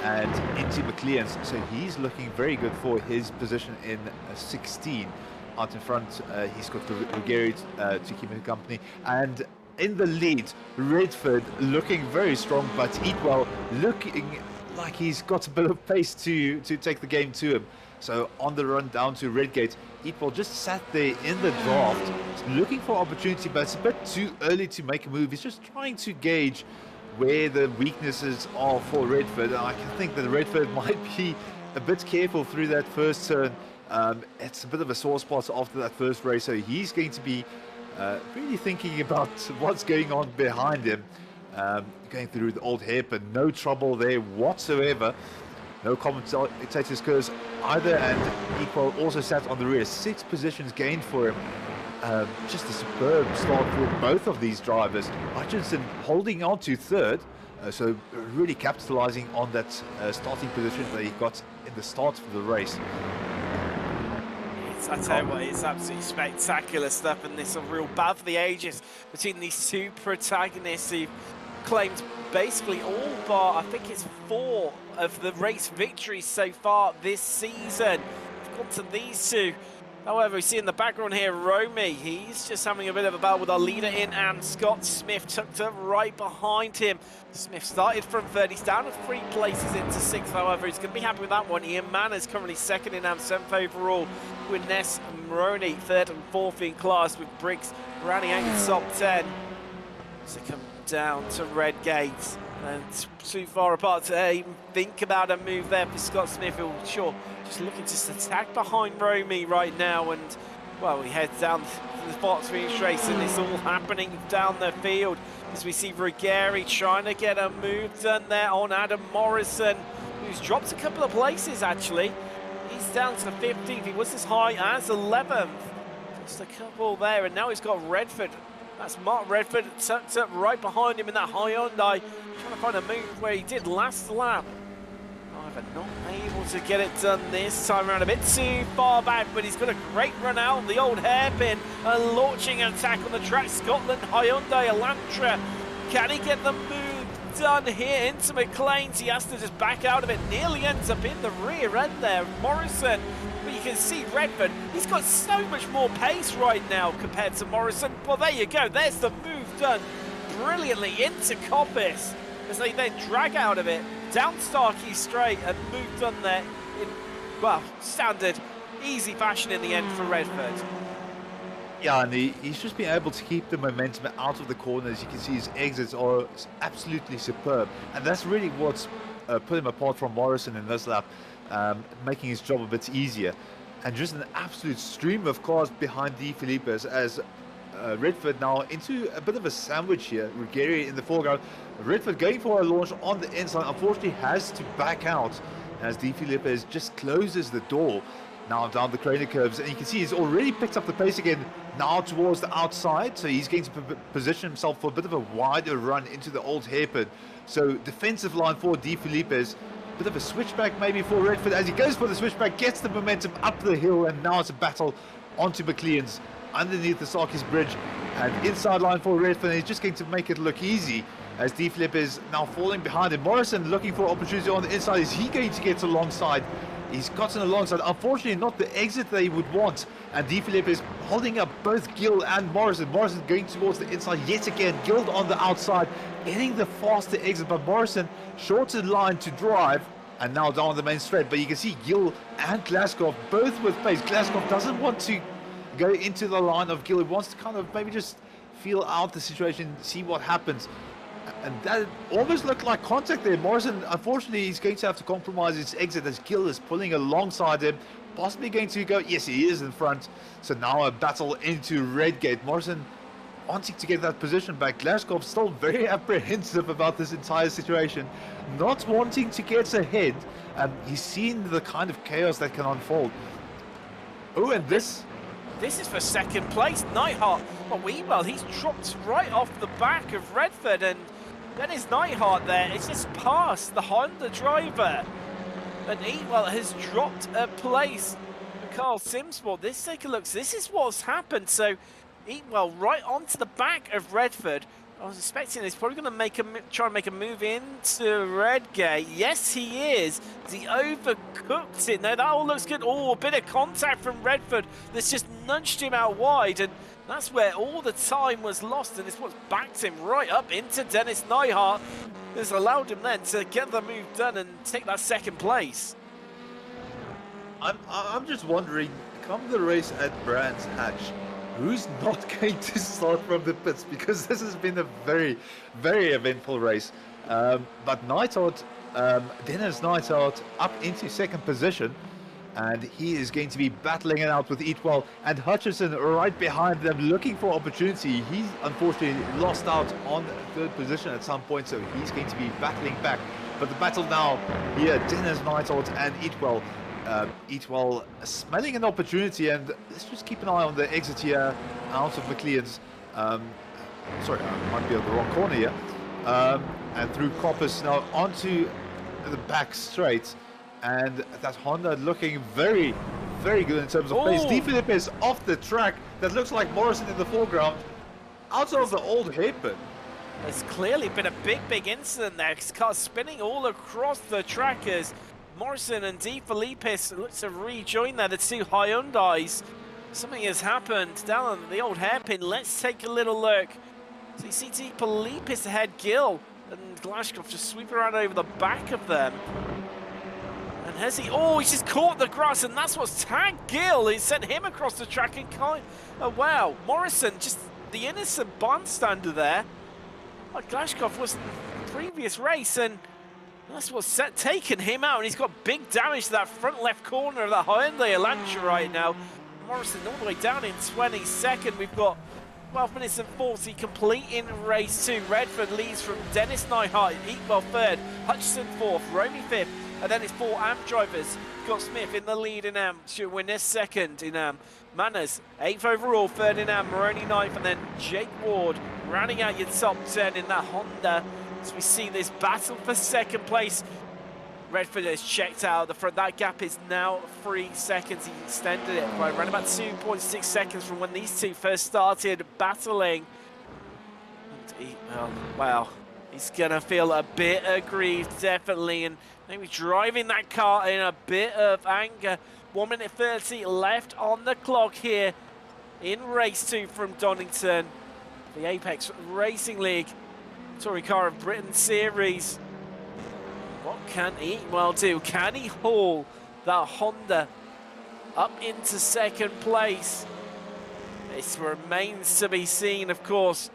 and into McLean's. So he's looking very good for his position in 16. Out in front, he's got Rigeri to keep him company. And in the lead, Redford looking very strong, but Eatwell looking like he's got a bit of pace to take the game to him. So on the run down to Redgate, Eatwell just sat there in the draft, looking for opportunity, but it's a bit too early to make a move. He's just trying to gauge where the weaknesses are for Redford. And I can think that Redford might be a bit careful through that first turn. It's a bit of a sore spot after that first race, so he's going to be really thinking about what's going on behind him. Going through the old hairpin, no trouble there whatsoever. No commentators curse either, and Equal also sat on the rear. 6 positions gained for him. Just a superb start for both of these drivers. Hutchinson holding on to third, so really capitalizing on that starting position that he got in the start of the race. I tell you what, it's absolutely spectacular stuff, and this is a real battle for the ages between these two protagonists who claimed basically all bar, I think it's 4 of the race victories so far this season. We've gone to these two. However, we see in the background here, Romy, he's just having a bit of a battle with our leader in, and Scott Smith tucked up right behind him. Smith started from 3rd, he's down to 3 places into 6th, however, he's going to be happy with that one. Ian Mann is currently 2nd in and 7th overall, with Ness Moroney 3rd and 4th in class, with Briggs rounding out the top 10. So come down to Redgate, and too far apart to even think about a move there for Scott Smith, who sure just looking to attack behind Romy right now. And well, we head down to the box finish race, and it's all happening down the field as we see Rigeri trying to get a move done there on Adam Morrison, who's dropped a couple of places actually. He's He's down to 15th. He was as high as 11th. Just a couple there, and now he's got Redford. That's Mark Redford tucked up right behind him in that Hyundai, trying to find a move where he did last lap. However, not able to get it done this time around, a bit too far back, but he's got a great run out, the old hairpin, launching an attack on the track. Scotland Hyundai Elantra, can he get the move done here into McLean's? He has to just back out of it, nearly ends up in the rear end there. Morrison, but you can see Redford, he's got so much more pace right now compared to Morrison. Well, there you go, there's the move done brilliantly into Coppice as they then drag out of it, down Starkey straight, and move done there in, well, standard, easy fashion in the end for Redford. Yeah, and he's just been able to keep the momentum out of the corners. You can see his exits are absolutely superb, and that's really what's put him apart from Morrison in this lap, making his job a bit easier. And just an absolute stream of cars behind De Filippis as Redford now into a bit of a sandwich here. Ruggieri in the foreground. Redford going for a launch on the inside, unfortunately has to back out as De Filippis just closes the door now down the corner curves, and you can see he's already picked up the pace again now towards the outside, so he's going to position himself for a bit of a wider run into the old hairpin. So defensive line for De Filippis, bit of a switchback maybe for Redford as he goes for the switchback, gets the momentum up the hill, and now it's a battle onto McLean's underneath the Sarkis bridge, and inside line for Redford. He's just going to make it look easy as De Filippis now falling behind him. Morrison looking for opportunity on the inside. Is he going to get alongside? He's gotten alongside, unfortunately not the exit they would want, and De Filippis holding up both Gill and Morrison. Morrison going towards the inside yet again, Gill on the outside, getting the faster exit, but Morrison shorter line to drive, and now down the main straight. But you can see Gill and Glasgow both with pace. Glasgow doesn't want to go into the line of Gill. He wants to kind of maybe just feel out the situation, see what happens. And that almost looked like contact there. Morrison, unfortunately, he's going to have to compromise his exit as Gill is pulling alongside him, possibly going to go. Yes, he is in front. So now a battle into Redgate. Morrison wanting to get that position back. Glasgow still very apprehensive about this entire situation, not wanting to get ahead. He's seen the kind of chaos that can unfold. Oh, and this is for second place. Neidhart, well, he's dropped right off the back of Redford, and then is Neidhart there. It's just past the Honda driver. And Eatwell has dropped a place for Carl Simsport. Let's take a look. This is what's happened. So Eatwell right onto the back of Redford. I was expecting he's probably going to try and make a move into Redgate. Yes, he is. He overcooked it. Now that all looks good. Oh, a bit of contact from Redford that's just nudged him out wide, and that's where all the time was lost, and it's what's backed him right up into Dennis Neidhart. This allowed him then to get the move done and take that second place. I'm just wondering, come the race at Brands Hatch, who's not going to start from the pits? Because this has been a very, very eventful race. But Neidhart, Dennis Neidhart up into second position, and he is going to be battling it out with Eatwell and Hutchison right behind them, looking for opportunity. He's unfortunately lost out on third position at some point, so he's going to be battling back. But the battle now here, Dennis Neidhart and Eatwell. Eatwell smelling an opportunity, and let's just keep an eye on the exit here out of McLean's. Sorry, I might be on the wrong corner here. And through Coppice now onto the back straight, and that Honda looking very, very good in terms of pace. De Filippis off the track. That looks like Morrison in the foreground, out of the old hairpin. There's clearly been a big incident there. Cars spinning all across the track as Morrison and De Filippis look to rejoin there, the two Hyundais. Something has happened down on the old hairpin. Let's take a little look. So you see De Filippis ahead, Gill and Glashkov just sweep around over the back of them. And has he? Oh, he's just caught the grass, and that's what's tagged Gill. He sent him across the track and kind. Oh wow, Morrison, just the innocent bystander there. Like Glashkov was in the previous race, and that's what's taken him out, and he's got big damage to that front left corner of the Hyundai Elantra right now. Morrison all the way down in 22nd. We've got 12 minutes and 40 complete in race 2. Redford leads from Dennis Neidhart, Eatwell third, Hutchison fourth, Romy fifth, And then it's 4 AM drivers. Got Smith in the lead in AM, should win this second in AM. Manners, 8th overall, 3rd in AM, Maroney 9th, and then Jake Ward rounding out your top 10 in that Honda. As we see this battle for 2nd place. Redford has checked out the front. That gap is now 3 seconds. He extended it by around about 2.6 seconds from when these two first started battling. Wow, he's gonna feel a bit aggrieved, definitely, and maybe driving that car in a bit of anger. 1 minute 30 left on the clock here in race 2 from Donington, the Apex Racing League Touring Car of Britain Series. What can he do? Can he haul that Honda up into 2nd place? This remains to be seen, of course.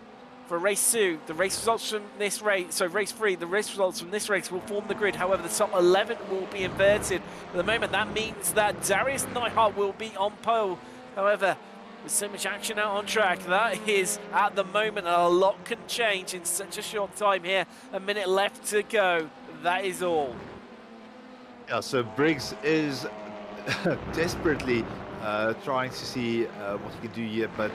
For race 2, the race results from this race, so race 3, the race results from this race will form the grid. However, the top 11 will be inverted. At the moment, that means that Darius Neihart will be on pole. However, with so much action out on track, that is, at the moment, a lot can change in such a short time here. A minute left to go. That is all. Yeah, so Briggs is desperately trying to see what he can do here, but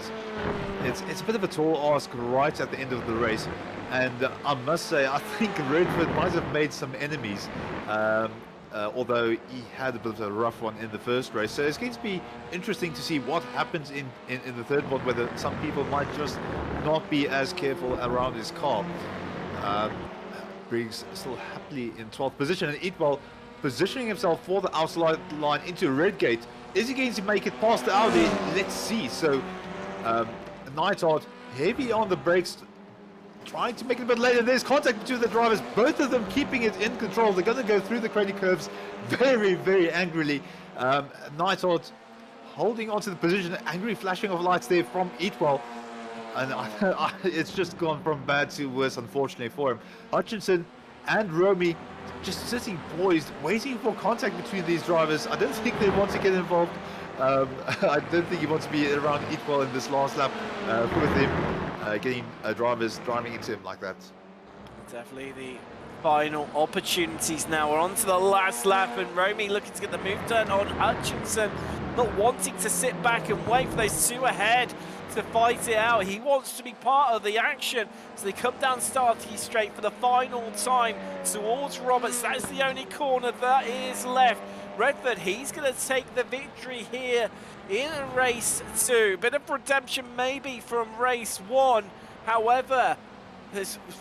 it's a bit of a tall ask right at the end of the race. And I must say, I think Redford might have made some enemies, although he had a bit of a rough one in the first race. So it's going to be interesting to see what happens in the third one, whether some people might just not be as careful around his car. Briggs still happily in 12th position, and Eatwell positioning himself for the outside line into Redgate. Is he going to make it past the Audi? Let's see. So Neihart heavy on the brakes, trying to make it a bit later. There's contact between the drivers, both of them keeping it in control. They're going to go through the crazy curves very, very angrily. Neihart holding onto the position, angry flashing of lights there from Eatwell. And it's just gone from bad to worse, unfortunately, for him. Hutchinson and Romy just sitting poised, waiting for contact between these drivers. I don't think they want to get involved. I don't think he wants to be around Eatwell in this last lap with him, getting drivers driving into him like that. Definitely the final opportunities now. We're on to the last lap, and Romy looking to get the move done on Hutchinson, not wanting to sit back and wait for those two ahead to fight it out. He wants to be part of the action, so they come down Starkey straight for the final time towards Roberts. That is the only corner that is left. Redford, he's going to take the victory here in race 2. Bit of redemption maybe from race 1. However,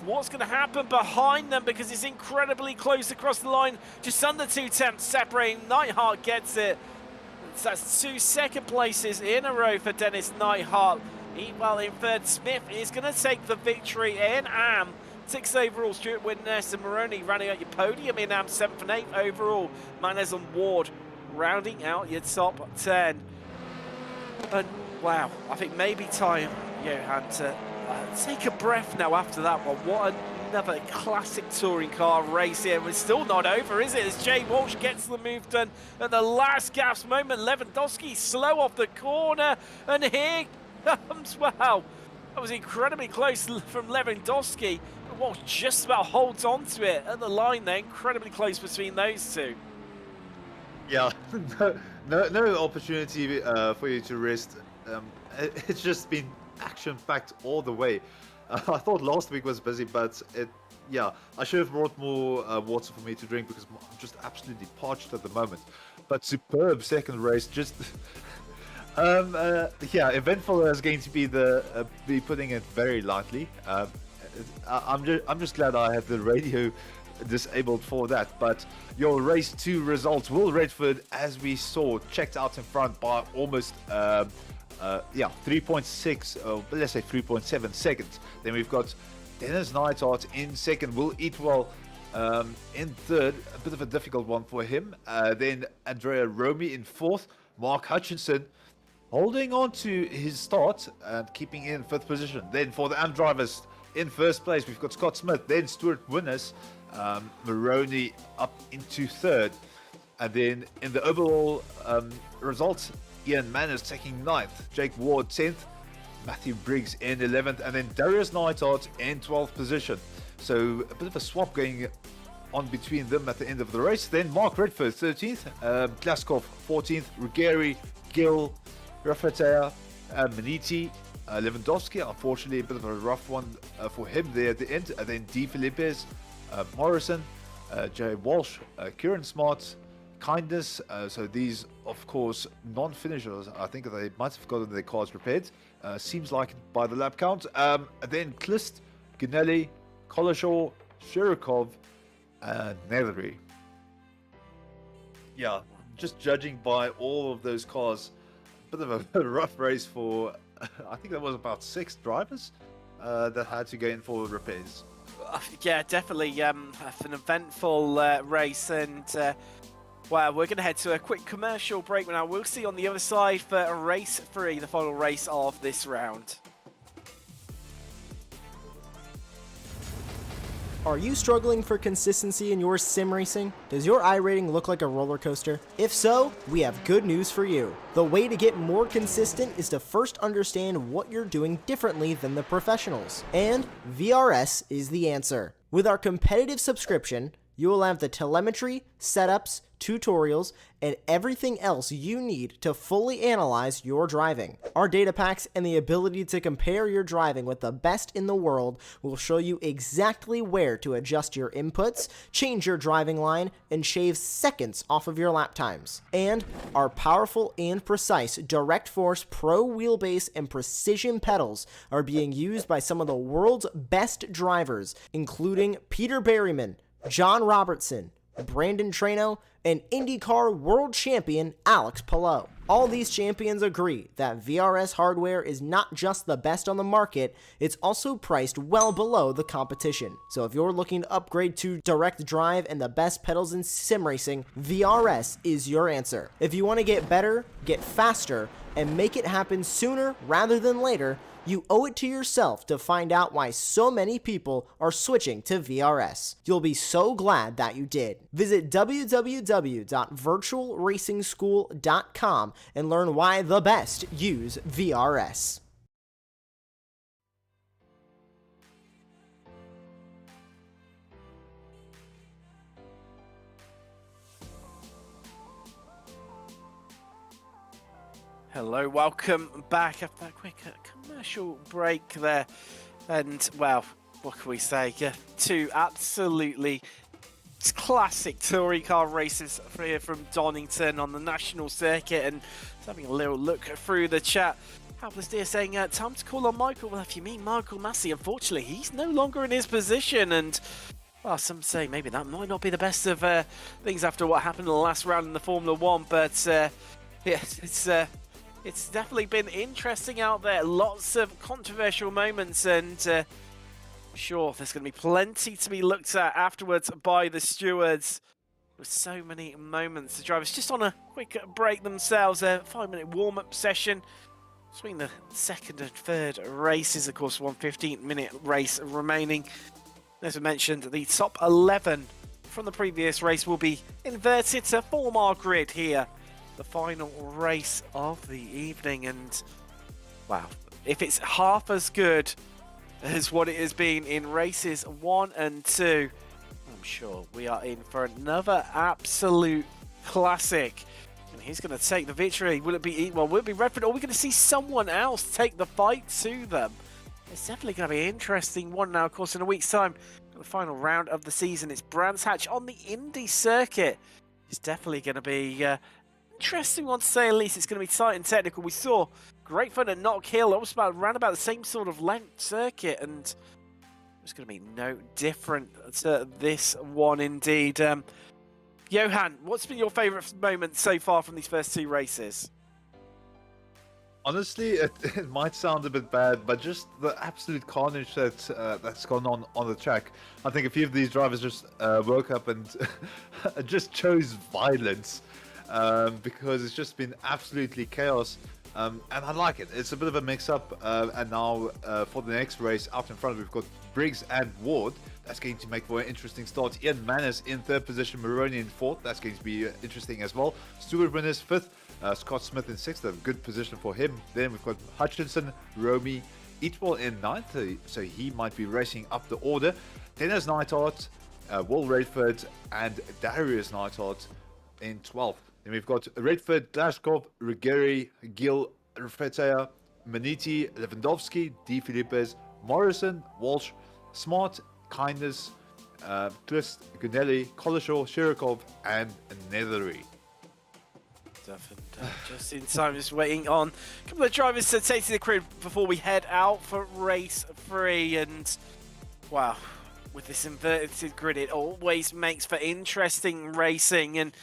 what's going to happen behind them, because it's incredibly close across the line. Just under 2 tenths separating. Neihart gets it. So that's 2 second places in a row for Dennis Neihart. Well, in 3rd, Smith is going to take the victory in AM. 6th overall, Stuart Widnes and Maroney rounding out your podium in AM. 7th and 8th overall, Manners and Ward rounding out your top 10. And wow, I think maybe time, Johan, to take a breath now after that one. What another classic touring car race here. It's still not over, is it? As Jay Walsh gets the move done at the last gasp moment. Lewandowski slow off the corner, and here comes, wow, that was incredibly close from Lewandowski. Walsh just about holds on to it at the line there. Incredibly close between those two. Yeah, no opportunity for you to rest. It's just been action-packed all the way. I thought last week was busy, but yeah, I should have brought more water for me to drink, because I'm just absolutely parched at the moment. But superb second race, just yeah, eventful is going to be putting it very lightly. I'm just glad I had the radio disabled for that. But your race 2 results, Will Redford, as we saw, checked out in front by almost 3.6, let's say 3.7 seconds. Then we've got Dennis Neihart in 2nd, Will Eatwell in 3rd, a bit of a difficult one for him. Then Andrea Romy in 4th, Mark Hutchinson holding on to his start and keeping in 5th position. Then for the AM drivers, in 1st place, we've got Scott Smith, then Stuart Widnes, Maroney up into 3rd. And then in the overall results, Ian Manners taking 9th, Jake Ward 10th, Matthew Briggs in 11th, and then Darius Neihart in 12th position. So a bit of a swap going on between them at the end of the race. Then Mark Redford 13th, Klaskov 14th, Ruggieri, Gill, Rafatea, Maniti, Lewandowski, unfortunately a bit of a rough one for him there at the end. And then D. Felipe's, Morrison, Jay Walsh, Kieran Smart, Kindness. So these, of course, non-finishers. I think they might have gotten their cars prepared. Seems like by the lap count. And then Klist, Ginelli, Kolashaw, Shirikov, and Nethery. Yeah, just judging by all of those cars, a bit of a rough race for, I think there was about 6 drivers that had to go in for repairs. Yeah, definitely an eventful race, and well, we're going to head to a quick commercial break now. We'll see on the other side for race 3, the final race of this round. Are you struggling for consistency in your sim racing? Does your iRating look like a roller coaster? If so, we have good news for you. The way to get more consistent is to first understand what you're doing differently than the professionals. And VRS is the answer. With our competitive subscription, you will have the telemetry, setups, tutorials, and everything else you need to fully analyze your driving. Our data packs and the ability to compare your driving with the best in the world will show you exactly where to adjust your inputs, change your driving line, and shave seconds off of your lap times. And our powerful and precise Direct Force Pro wheelbase and precision pedals are being used by some of the world's best drivers, including Peter Berryman, John Robertson, Brandon Trano, and IndyCar World Champion Alex Palou. All these champions agree that VRS hardware is not just the best on the market, it's also priced well below the competition. So if you're looking to upgrade to direct drive and the best pedals in sim racing, VRS is your answer. If you want to get better, get faster, and make it happen sooner rather than later, you owe it to yourself to find out why so many people are switching to VRS. You'll be so glad that you did. Visit www.virtualracingschool.com and learn why the best use VRS. Hello, welcome back after that quick commercial break there. And, well, what can we say? Two absolutely classic touring car races here from Donington on the national circuit. And having a little look through the chat. Helpless Deer saying, time to call on Michael. Well, if you mean Michael Massey, unfortunately, he's no longer in his position. And, well, some say maybe that might not be the best of things after what happened in the last round in the Formula 1. But, yeah, it's definitely been interesting out there. Lots of controversial moments, and sure, there's going to be plenty to be looked at afterwards by the stewards. With so many moments, the drivers just on a quick break themselves. A 5-minute warm-up session between the second and third races. Of course, 1 15-minute race remaining. As we mentioned, the top 11 from the previous race will be inverted to form our grid here. The final race of the evening, and wow, if it's half as good as what it has been in races 1 and 2, I'm sure we are in for another absolute classic. And he's going to take the victory. Will it be Redford, or are we going to see someone else take the fight to them? It's definitely going to be an interesting one now. Of course, in a week's time, the final round of the season, it's Brands Hatch on the Indy circuit. It's definitely going to be interesting one to say at least. It's going to be tight and technical. We saw great fun at Knock Hill. It was around about the same sort of length circuit, and it's going to be no different to this one indeed. Johan, what's been your favourite moment so far from these first 2 races? Honestly, it might sound a bit bad, but just the absolute carnage that's gone on the track. I think a few of these drivers just woke up and just chose violence. Because it's just been absolutely chaos, and I like it. It's a bit of a mix-up, and now for the next race out in front, we've got Briggs and Ward. That's going to make for an interesting start. Ian Manus in 3rd position, Maroney in 4th. That's going to be interesting as well. Stuart Winners 5th, Scott Smith in 6th. A good position for him. Then we've got Hutchinson, Romy, Eatwell in 9th, so he might be racing up the order. Then there's Neidhart, Will Redford, and Darius Neidhart in 12th. Then we've got Redford, Glashkov, Ruggieri, Gil, Rafetea, Maniti, Lewandowski, D. Filippes, Morrison, Walsh, Smart, Kindness, Twist, Gunelli, Kolashaw, Shirokov, and Nethery. Just in time, just waiting on a couple of drivers to take to the grid before we head out for race 3. And wow, with this inverted grid, it always makes for interesting racing. And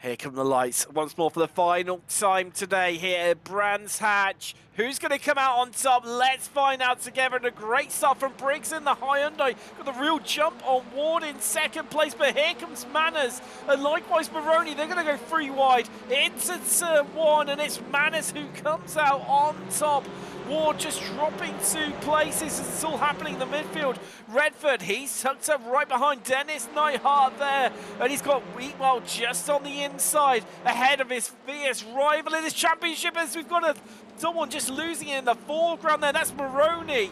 here come the lights once more for the final time today here at Brands Hatch. Who's going to come out on top? Let's find out together. And a great start from Briggs in the Hyundai. Got the real jump on Ward in second place. But here comes Manners. And likewise Maroney. They're going to go 3 wide into turn 1. And it's Manners who comes out on top. Ward just dropping 2 places. It's all happening in the midfield. Redford, he's tucked up right behind Dennis Neidhart there. And he's got Wheatwell just on the inside, ahead of his fierce rival in this championship, as we've got someone just losing it in the foreground there. That's Maroney.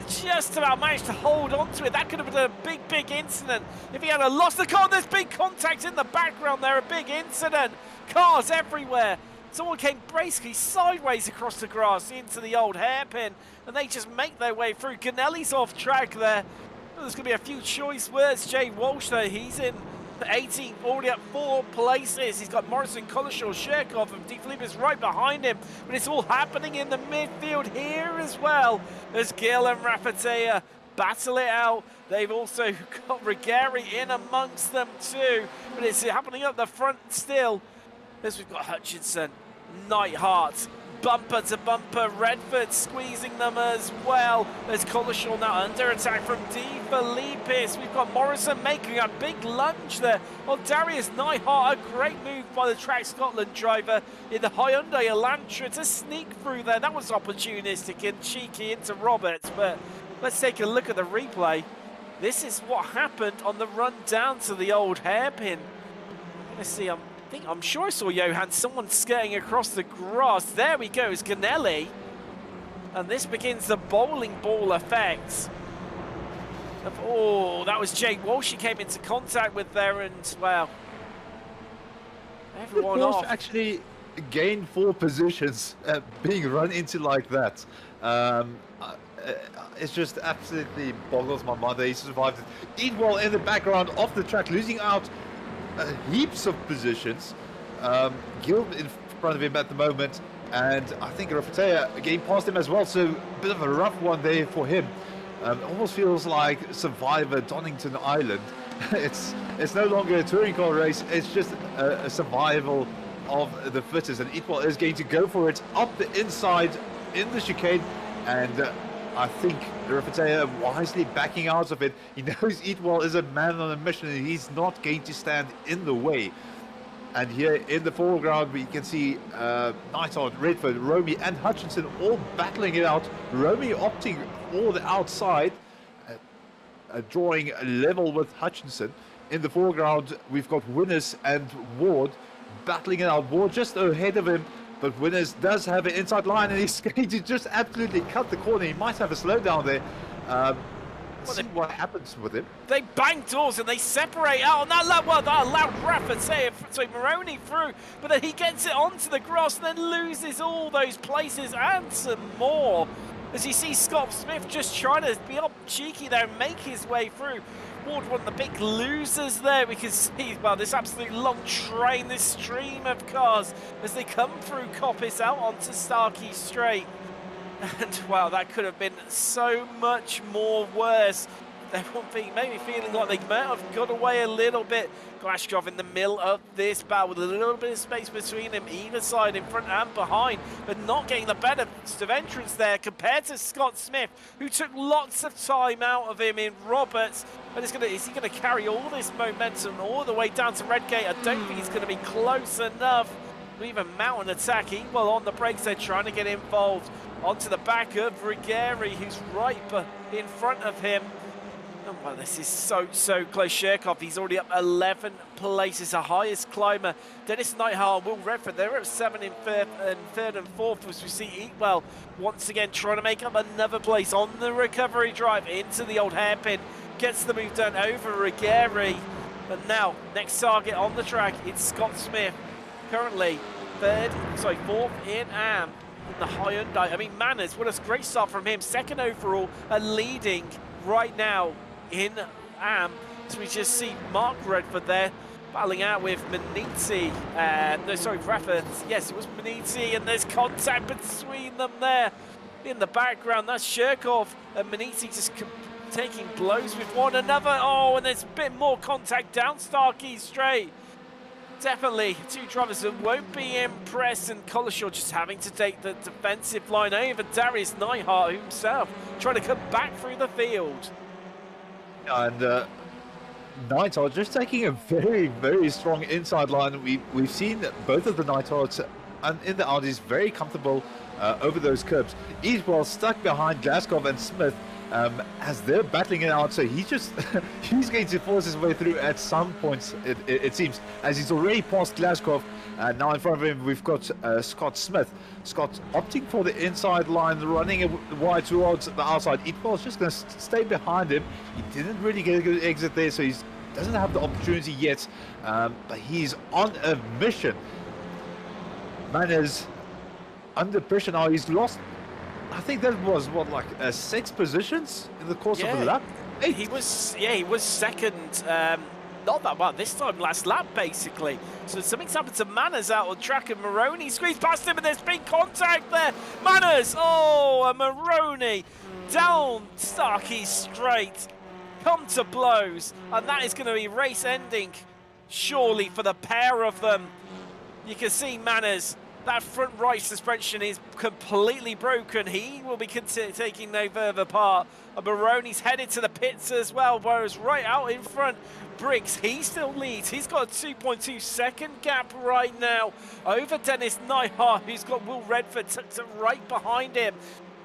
Just about managed to hold on to it. That could have been a big, big incident if he had lost the car. There's big contact in the background there, a big incident. Cars everywhere. Someone came basically sideways across the grass into the old hairpin, and they just make their way through. Ganelli's off track there. There's going to be a few choice words. Jay Walsh there, he's in 18th, already up 4 places. He's got Morrison, Kolashaw, Shirkov, and D. Felipe is right behind him. But it's all happening in the midfield here as well, as Gil and Rafetea battle it out. They've also got Ruggieri in amongst them too. But it's happening up the front still, as we've got Hutchinson, Neidhart, bumper to bumper, Redford squeezing them as well. There's Kolashaw now under attack from D. Felippes. We've got Morrison making a big lunge there on Darius Neidhart. A great move by the Track Scotland driver in the Hyundai Elantra to sneak through there. That was opportunistic and cheeky into Roberts, but let's take a look at the replay. This is what happened on the run down to the old hairpin. Let's see, I'm sure I saw Johan, someone skirting across the grass. There we go, it's Ganelli. And this begins the bowling ball effect. Oh, that was Jake Walsh he came into contact with there, and well, everyone off. Actually gained 4 positions being run into like that. It's just absolutely boggles my mind that he survived it. Eatwell in the background off the track, losing out heaps of positions. Gil in front of him at the moment, and I think Rafetea getting past him as well, so a bit of a rough one there for him. Almost feels like Survivor Donington Island. It's no longer a touring car race, it's just a survival of the fittest, and Eatwell is going to go for it up the inside in the chicane, and I think Rafetea wisely backing out of it. He knows Eatwell is a man on a mission and he's not going to stand in the way. And here in the foreground we can see Neidhart, Redford, Romy and Hutchinson all battling it out. Romy opting for the outside, drawing a level with Hutchinson. In the foreground we've got Winners and Ward battling it out. Ward just ahead of him, but Winners does have an inside line and he's going to just absolutely cut the corner. He might have a slowdown there. See what happens with him. They bang doors and they separate out on that lap. Well, that allowed Rafetea, so Maroney through, but then he gets it onto the grass and then loses all those places and some more. As you see Scott Smith just trying to be up cheeky there and make his way through. Ward, one of the big losers there. We can see, well, this absolute long train, this stream of cars as they come through Coppice out onto Starkey Straight. And wow, that could have been so much more worse. Everyone maybe feeling like they might have got away a little bit. Glashkov in the middle of this battle with a little bit of space between him either side, in front and behind, but not getting the benefit of entrance there compared to Scott Smith, who took lots of time out of him in Roberts. And is he going to carry all this momentum all the way down to Redgate? I don't think he's going to be close enough to even mount an attack. Well, on the brakes, they're trying to get involved. Onto the back of Ruggieri, who's right in front of him. Oh, well, this is so close. Shirkov, he's already up 11 places, the highest climber. Dennis Neidhart, Will Redford, they're at 7 in third and fourth, as we see Eatwell once again trying to make up another place on the recovery drive into the old hairpin. gets the move done over Ruggieri. And now, next target on the track, it's Scott Smith. Currently, fourth in AM in the Hyundai. I mean, Manners, what a great start from him. Second overall, leading right now in AM. So we just see Mark Redford there, battling out with Maniti. No, sorry, Rafford. Yes, it was Maniti, and there's contact between them there. In the background, that's Shirkov and Maniti just taking blows with one another. Oh, and there's a bit more contact down Starkey straight. Definitely two drivers that won't be impressed, and Collishaw just having to take the defensive line over. Darius Neihart himself trying to come back through the field. And Neihart just taking a very, very strong inside line. We've seen both of the Neidharts and in the Audis very comfortable over those curbs. He's well stuck behind Glaskov and Smith as they're battling it out. So he's just he's going to force his way through at some points. It seems, as he's already passed Glaskov. Now in front of him we've got Scott Smith. Scott opting for the inside line, running wide towards the outside. Eatwell's just going to stay behind him. He didn't really get a good exit there, so he doesn't have the opportunity yet. But he's on a mission. Manners under pressure now. He's lost, I think that was what, like 6 positions in the course of a lap. He was second. Not that bad this time, last lap basically. So something's happened to Manners out on track, and Maroney squeezed past him, and there's big contact there. Manners, oh, and Maroney down Starkey straight, come to blows, and that is going to be race ending surely for the pair of them. You can see Manners, that front right suspension is completely broken. He will be taking no further part. And Maroney's headed to the pits as well, whereas right out in front, Briggs, he still leads. He's got a 2.2 second gap right now over Dennis Neihart, who's got Will Redford tucked right behind him.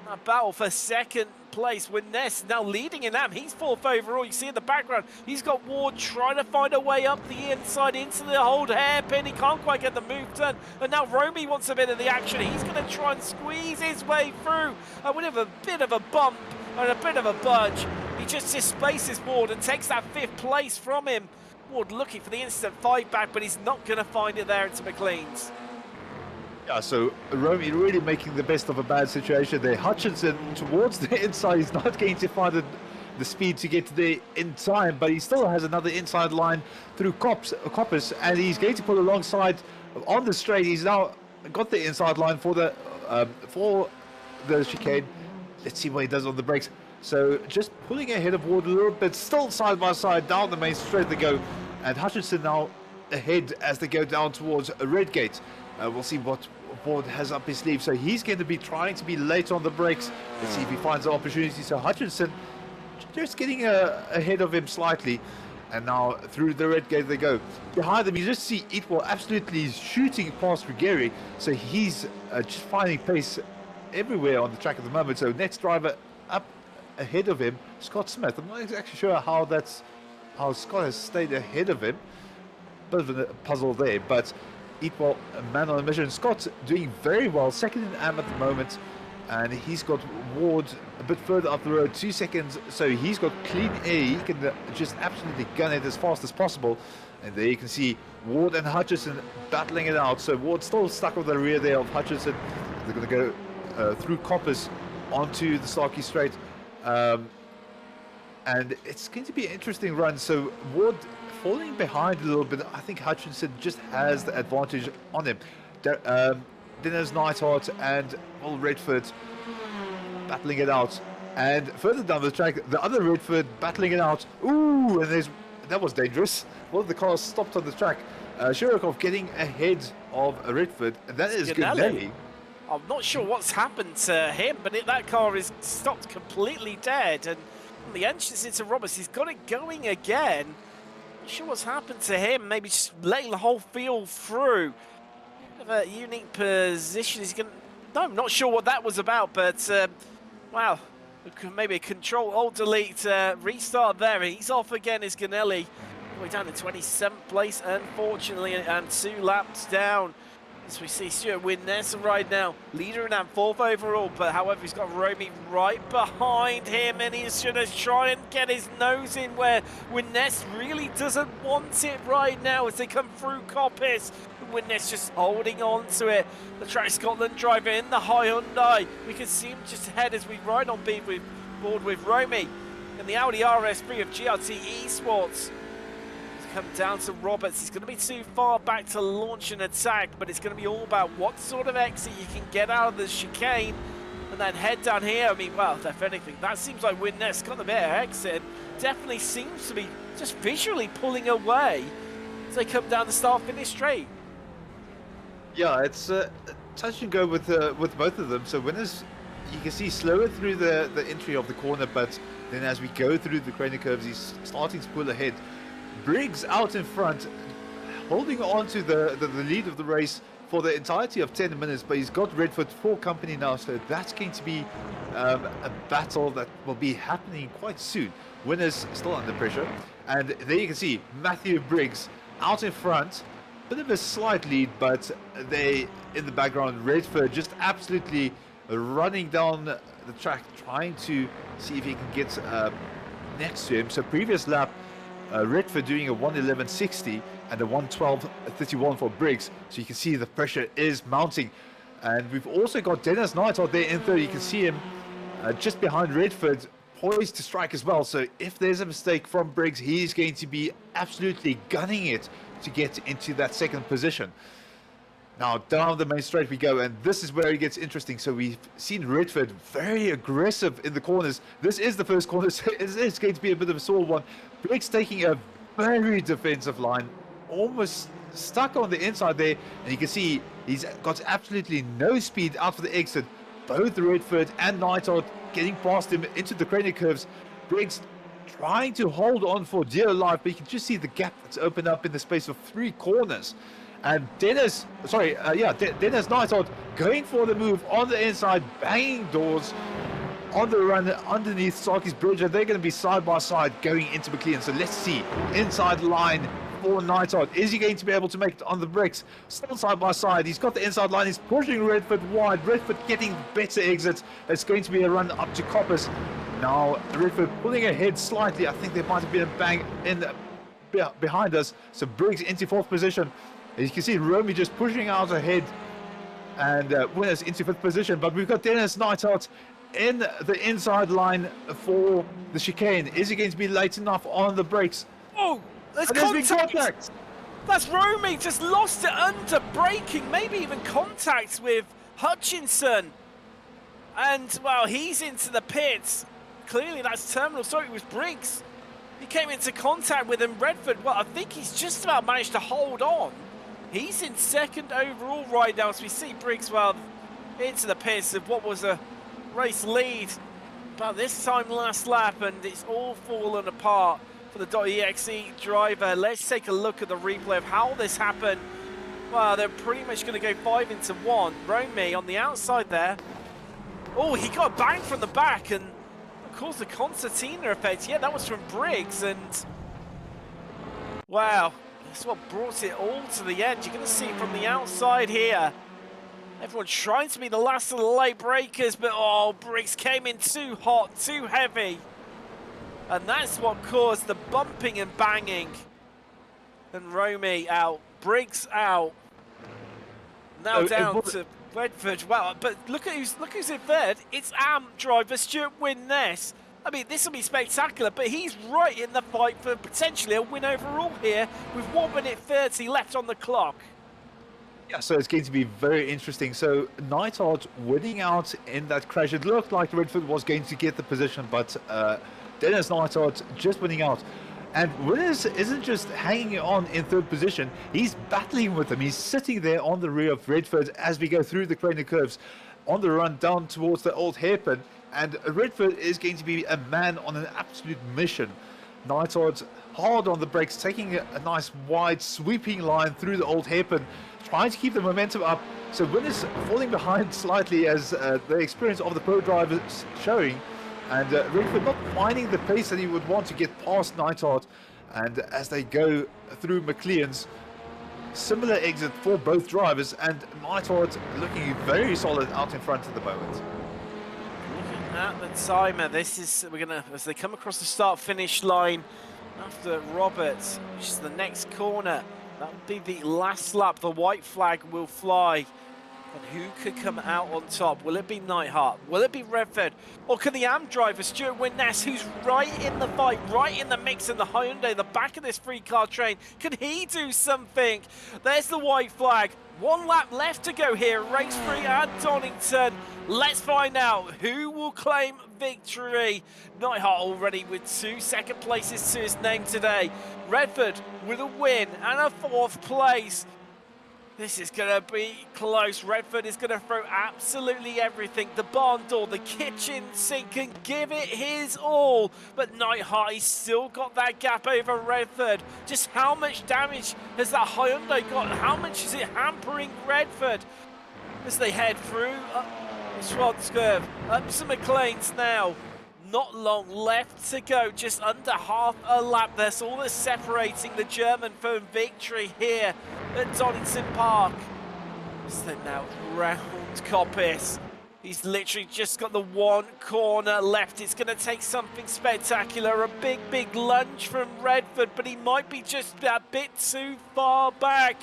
A battle for second place. Ness now leading in that. He's 4th overall. You see in the background, he's got Ward trying to find a way up the inside into the hold hairpin. He can't quite get the move done. And now Romy wants a bit of the action. He's going to try and squeeze his way through. And with a bit of a bump and a bit of a budge, he just displaces Ward and takes that 5th place from him. Ward looking for the instant 5 back, but he's not going to find it there into McLean's. Yeah, so Romy really making the best of a bad situation there. Hutchinson towards the inside. He's not going to find the speed to get there in time, but he still has another inside line through Coppice, and he's going to pull alongside on the straight. He's now got the inside line for the chicane. Let's see what he does on the brakes. So just pulling ahead of Ward a little bit, still side by side down the main straight they go, and Hutchinson now ahead as they go down towards Redgate. We'll see what Ward has up his sleeve. So he's going to be trying to be late on the brakes. Let's see if he finds the opportunity. So Hutchinson just getting ahead of him slightly. And now through the red gate they go. Behind them you just see Eatwell absolutely shooting past Ruggieri. So he's just finding pace everywhere on the track at the moment. So next driver up ahead of him, Scott Smith. I'm not exactly sure how Scott has stayed ahead of him. Bit of a puzzle there, but Eatwell, a man on a mission. Scott's doing very well, second in AM at the moment, and he's got Ward a bit further up the road, 2 seconds, so he's got clean air. He can just absolutely gun it as fast as possible. And there you can see Ward and Hutchinson battling it out. So Ward's still stuck with the rear there of Hutchinson. They're going to go through Coppice onto the Starkey Straight, and it's going to be an interesting run. So Ward falling behind a little bit. I think Hutchinson just has the advantage on him. Dennis Neihart and Will Redford battling it out. And further down the track, the other Redford battling it out. Ooh, and that was dangerous. One of the cars stopped on the track. Shirokov getting ahead of Redford, and that is Ganelli. I'm not sure what's happened to him, but that car is stopped completely dead. And the entrance into Roberts, he's got it going again. Not sure what's happened to him. Maybe just letting the whole field through. A unique position. He's going. No, I'm not sure what that was about, but wow, maybe a control alt delete restart there. He's off again. Is Ganelli. We're down in 27th place, unfortunately, and 2 laps down. So we see Stuart Widnes right now, leader in that 4th overall, but however he's got Romy right behind him, and he's going to try and get his nose in where Widnes really doesn't want it right now as they come through Coppice. Widnes just holding on to it. The Track Scotland driver in the high Hyundai. We can see him just ahead as we ride on board with Romy and the Audi RS3 of GRT Esports. Come down to Roberts. He's going to be too far back to launch an attack, but it's going to be all about what sort of exit you can get out of the chicane and then head down here. I mean, well, if anything, that seems like Widnes got the better exit. Definitely seems to be just visually pulling away as they come down the start-finish straight. Yeah, it's touch and go with both of them. So Widnes, you can see slower through the entry of the corner, but then as we go through the corner curves, he's starting to pull ahead. Briggs out in front, holding on to the lead of the race for the entirety of 10 minutes, but he's got Redford for company now, so that's going to be a battle that will be happening quite soon. Winners still under pressure, and there you can see Matthew Briggs out in front, bit of a slight lead, but they in the background, Redford just absolutely running down the track, trying to see if he can get next to him. So previous lap, Redford doing a 1:11.60 and a 1:12.31 for Briggs. So you can see the pressure is mounting. And we've also got Dennis Knight out there in third. You can see him just behind Redford, poised to strike as well. So if there's a mistake from Briggs, he's going to be absolutely gunning it to get into that second position. Now down the main straight we go, and this is where it gets interesting. So we've seen Redford very aggressive in the corners. This is the first corner, so it's going to be a bit of a sore one. Briggs taking a very defensive line, almost stuck on the inside there, and you can see he's got absolutely no speed out for the exit. Both Redford and Nighthawk getting past him into the crater curves. Briggs trying to hold on for dear life, but you can just see the gap that's opened up in the space of 3 corners. And Dennis Nighthawk going for the move on the inside, banging doors on the run underneath Sarki's bridge, and they're going to be side by side going into McLean. So let's see, inside line for Nighthawk. Is he going to be able to make it on the bricks? Still side by side. He's got the inside line. He's pushing Redford wide. Redford getting better exits. It's going to be a run up to Coppice. Now Redford pulling ahead slightly. I think there might have been a bang in behind us. So Briggs into 4th position. As you can see, Romy just pushing out ahead, and Winners into 5th position. But we've got Dennis Nighthawk in the inside line for the chicane. Is he going to be late enough on the brakes? Oh, there's contact. That's Romy, just lost it under braking, maybe even contact with Hutchinson. And, well, he's into the pits. Clearly that's terminal. Sorry, it was Briggs. He came into contact with him. Redford, well, I think he's just about managed to hold on. He's in 2nd overall right now, so we see Briggs, well, into the pits of what was a race lead about this time last lap, and it's all fallen apart for the .exe driver. Let's take a look at the replay of how this happened. Well, they're pretty much going to go 5 into 1. Romy on the outside there. Oh, he got banged from the back, and of course the concertina effect. Yeah, that was from Briggs, and wow. That's what brought it all to the end. You're going to see from the outside here. Everyone trying to be the last of the late breakers, but oh, Briggs came in too hot, too heavy. And that's what caused the bumping and banging. And Romy out, Briggs out. Now down to Redford. Wow, but look who's in third. It's AMP driver Stuart Widnes. I mean, this will be spectacular, but he's right in the fight for potentially a win overall here with 1 minute 30 left on the clock. Yeah, so it's going to be very interesting. So Nighthawk winning out in that crash. It looked like Redford was going to get the position, but Dennis Nighthawk just winning out. And Winners isn't just hanging on in 3rd position. He's battling with him. He's sitting there on the rear of Redford as we go through the crater curves on the run down towards the old hairpin. And Redford is going to be a man on an absolute mission. Nighthawk hard on the brakes, taking a nice wide sweeping line through the old hairpin, trying to keep the momentum up. So Winners falling behind slightly as the experience of the pro drivers showing. And Redford not finding the pace that he would want to get past Nighthawk. And as they go through McLean's, similar exit for both drivers, and Nighthawk looking very solid out in front at the moment. Looking at the timer, as they come across the start-finish line after Roberts, which is the next corner. That will be the last lap. The white flag will fly. And who could come out on top? Will it be Nighthawk? Will it be Redford? Or can the AM driver, Stuart Winness, who's right in the fight, right in the mix in the Hyundai, the back of this three-car train, can he do something? There's the white flag. 1 lap left to go here. Race 3 at Donington. Let's find out who will claim victory. Nighthawk already with 2 second places to his name today. Redford with a win and a 4th place. This is going to be close. Redford is going to throw absolutely everything. The barn door, the kitchen sink, and give it his all. But Nighthawk still got that gap over Redford. Just how much damage has that Hyundai got? How much is it hampering Redford as they head through Schwarzkopf, up to McLean's now? Not long left to go, just under half a lap. That's all that's separating the German from victory here at Donington Park. So now round Coppice. He's literally just got the 1 corner left. It's going to take something spectacular, a big lunge from Redford, but he might be just a bit too far back.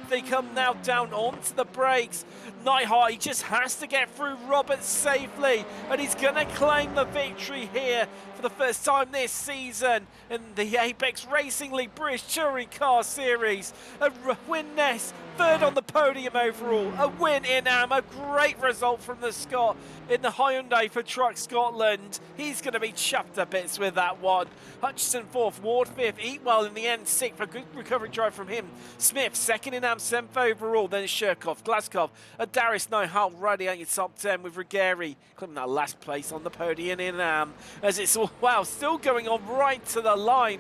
They come now down onto the brakes. Nighthawk, he just has to get through Roberts safely, and he's going to claim the victory here for the first time this season in the Apex Racing League British Touring Car Series. A Winness, 3rd on the podium overall, a win in AM, a great result from the Scot in the Hyundai for Truck Scotland. He's going to be chuffed to bits with that one. Hutchison 4th, Ward 5th, Eatwell in the end 6th, a good recovery drive from him. Smith 2nd in AM, 7th overall, then Shirkov, Glaskov, and Darius Nighthawk riding out your top 10 with Ruggieri claiming that last place on the podium in AM. As it's all, wow, still going on right to the line.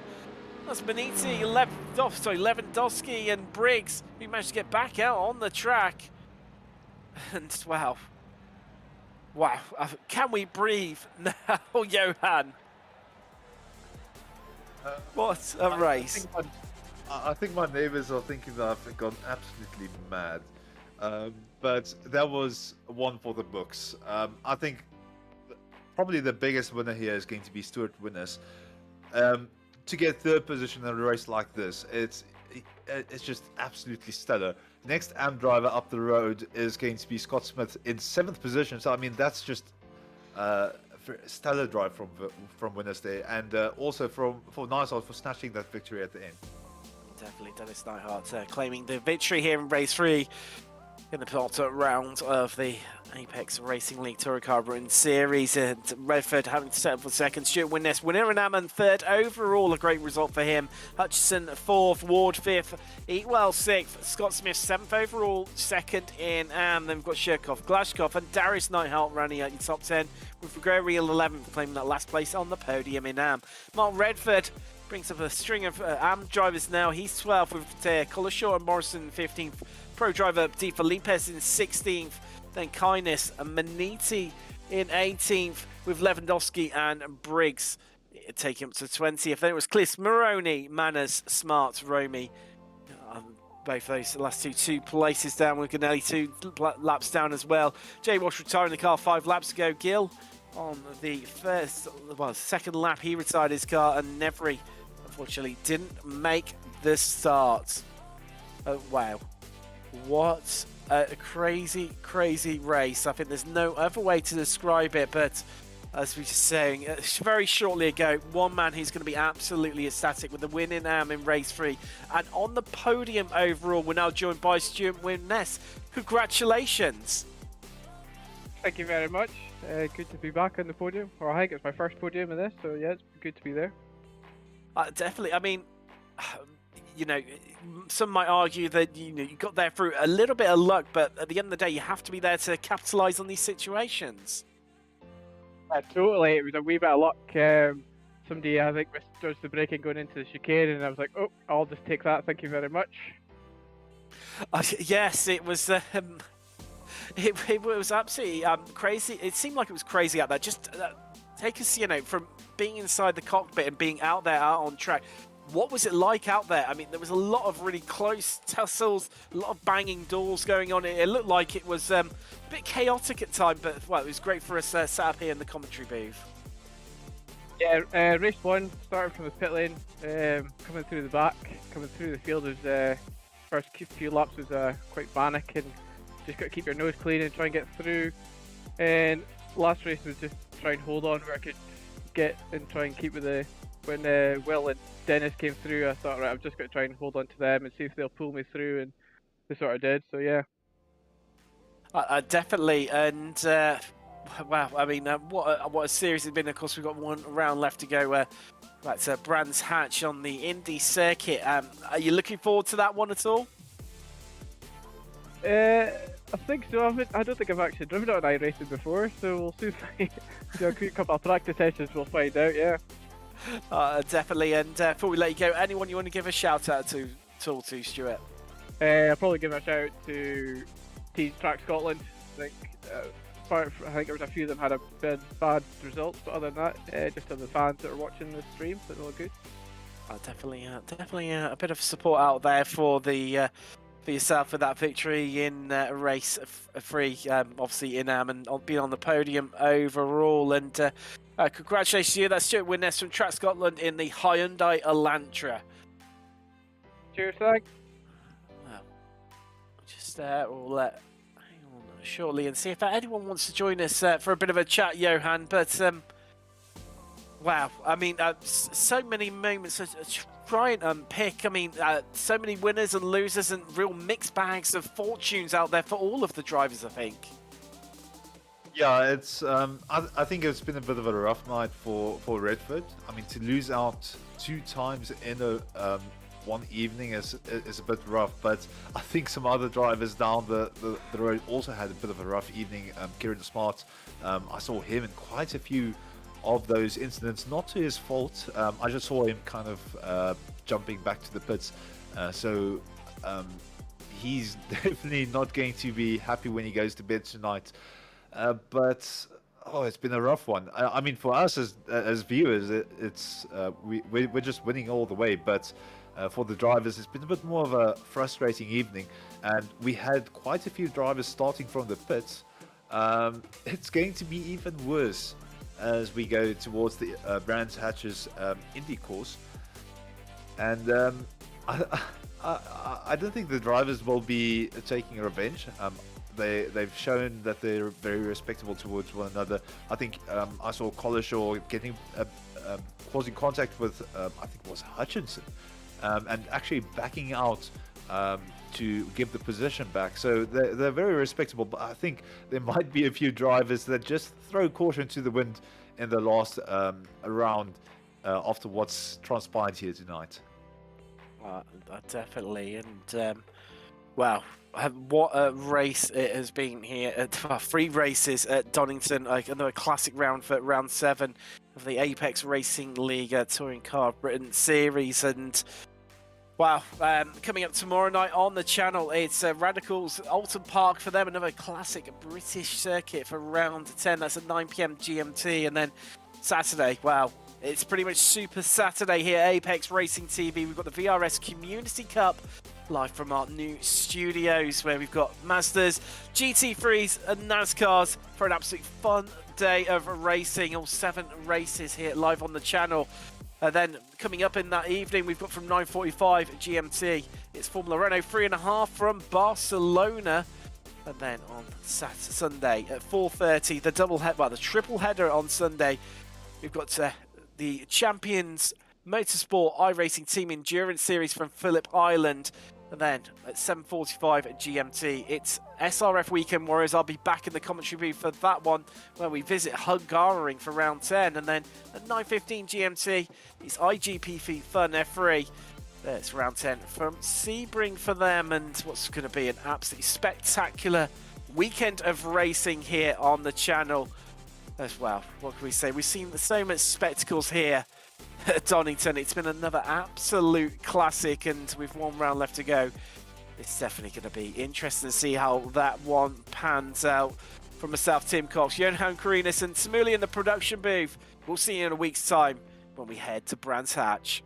That's Beniti, Lewandowski and Briggs, who managed to get back out on the track. And wow, can we breathe now, Johan? What a race. I think my neighbors are thinking that I've gone absolutely mad. But that was one for the books. I think probably the biggest winner here is going to be Stuart Winness. To get 3rd position in a race like this, it's just absolutely stellar. Next AM driver up the road is going to be Scott Smith in 7th position. So I mean that's just stellar drive from Winness there, and also for Nighthawk for snatching that victory at the end. Definitely Dennis Nighthawk claiming the victory here in race 3 in the penultimate round of the Apex Racing League Touring Car Britain Series, and Redford having to settle for 2nd. Stuart Winness, winner in AM, 3rd overall, a great result for him. Hutchison 4th, Ward 5th, Eatwell 6th, Scott Smith 7th overall, 2nd in AM. Then we've got Shirkov, Glashkov, and Darius Nighthawk running out in top 10, with Gregory 11th claiming that last place on the podium in AM. Mark Redford brings up a string of AM drivers now. He's 12th with Collishaw and Morrison 15th. Pro driver Di Felipes in 16th. Then Kindness and Maniti in 18th with Lewandowski and Briggs taking up to 20th. Then it was Cliff, Maroney, Manners, Smart, Romy. Both those last two places down with Ganelli 2 laps down as well. Jay Walsh retiring the car 5 laps ago. Gill on the 2nd lap, he retired his car, and Nevry unfortunately didn't make the start. Oh, wow. What a crazy race. I think there's no other way to describe it, but as we were just saying very shortly ago, one man who's going to be absolutely ecstatic with the win in AM in race 3, and on the podium overall, we're now joined by Stuart Winness. Congratulations. Thank you very much. Good to be back on the podium, or I think it's my first podium in this, so yeah, it's good to be there. Definitely. I mean, you know, some might argue that you got there through a little bit of luck, but at the end of the day, you have to be there to capitalise on these situations. Totally, it was a wee bit of luck. Somebody, I think, misjudged the braking going into the chicane, and I was like, oh, I'll just take that, thank you very much. Yes, it was. It was absolutely crazy. It seemed like it was crazy out there. Just take us, from being inside the cockpit and being out there out on track. what was it like out there? I mean, there was a lot of really close tussles, a lot of banging doors going on. It looked like it was a bit chaotic at times, but well, it was great for us sat up here in the commentary booth. Yeah, race 1 started from the pit lane, coming through the back, coming through the field. Was first few laps was quite manic, and just got to keep your nose clean and try and get through. And last race was just try and hold on where I could get and try and keep with the. When Will and Dennis came through, I thought, right, I've just got to try and hold on to them and see if they'll pull me through, and they sort of did. So yeah. Definitely, and wow, I mean, what a series it's been. Of course, we've got one round left to go. That's Brands Hatch on the Indy circuit. Are you looking forward to that one at all? I think so. I don't think I've actually driven it on iRacing before, so we'll see if I do a quick couple of practice sessions. We'll find out. Yeah. Definitely, and before we let you go, anyone you want to give a shout out to, Stuart? I'll probably give a shout out to Team Track Scotland. I think there was a few of them had a bit bad results, but other than that, just to the fans that are watching the stream, so they're all good. Definitely a bit of support out there for the for yourself for that victory in race 3, obviously in and being on the podium overall, and congratulations to you. That's Stuart Winness from Track Scotland in the Hyundai Elantra. Cheers, thanks. Well, just we'll hang on shortly and see if anyone wants to join us for a bit of a chat, Johan. But wow, I mean, so many moments to try and unpick. I mean, so many winners and losers and real mixed bags of fortunes out there for all of the drivers, I think. Yeah, it's. I think it's been a bit of a rough night for Redford. I mean, to lose out 2 times in a one evening is a bit rough. But I think some other drivers down the road also had a bit of a rough evening. Kieran Smart, I saw him in quite a few of those incidents, not to his fault. I just saw him kind of jumping back to the pits. So he's definitely not going to be happy when he goes to bed tonight. But it's been a rough one. I mean, for us as viewers, we're just winning all the way. But for the drivers, it's been a bit more of a frustrating evening. And we had quite a few drivers starting from the pits. It's going to be even worse as we go towards the Brands Hatch's Indy course. And I don't think the drivers will be taking revenge. They've shown that they're very respectable towards one another. I think I saw Collishaw getting causing contact with I think it was Hutchinson, and actually backing out to give the position back. So they're very respectable, but I think there might be a few drivers that just throw caution to the wind in the last round after what's transpired here tonight. Definitely, and wow, what a race it has been here. 3 races at Donington, like another classic round for round 7 of the Apex Racing League Touring Car of Britain series. And wow, coming up tomorrow night on the channel, it's Radicals Alton Park for them, another classic British circuit for round 10. That's at 9 PM GMT. And then Saturday, wow, it's pretty much Super Saturday here at Apex Racing TV. We've got the VRS Community Cup live from our new studios, where we've got Mazdas, GT3s and NASCARs for an absolute fun day of racing. All 7 races here live on the channel. Then coming up in that evening, we've got from 9:45 GMT, it's Formula Renault 3.5 from Barcelona. And then on Sunday at 4:30, the triple header on Sunday, we've got the Champions Motorsport iRacing Team Endurance Series from Phillip Island. And then at 7:45 at GMT, it's SRF Weekend Warriors. I'll be back in the commentary booth for that one, where we visit Hungaroring for round 10. And then at 9:15 GMT, it's IGP Fun F3. It's round 10 from Sebring for them. And what's going to be an absolutely spectacular weekend of racing here on the channel as well. What can we say? We've seen so much spectacles here at Donington. It's been another absolute classic, and with 1 round left to go, it's definitely going to be interesting to see how that one pans out. From myself, Tim Cox, Johan Karinas and Samuli in the production booth. We'll see you in a week's time when we head to Brands Hatch.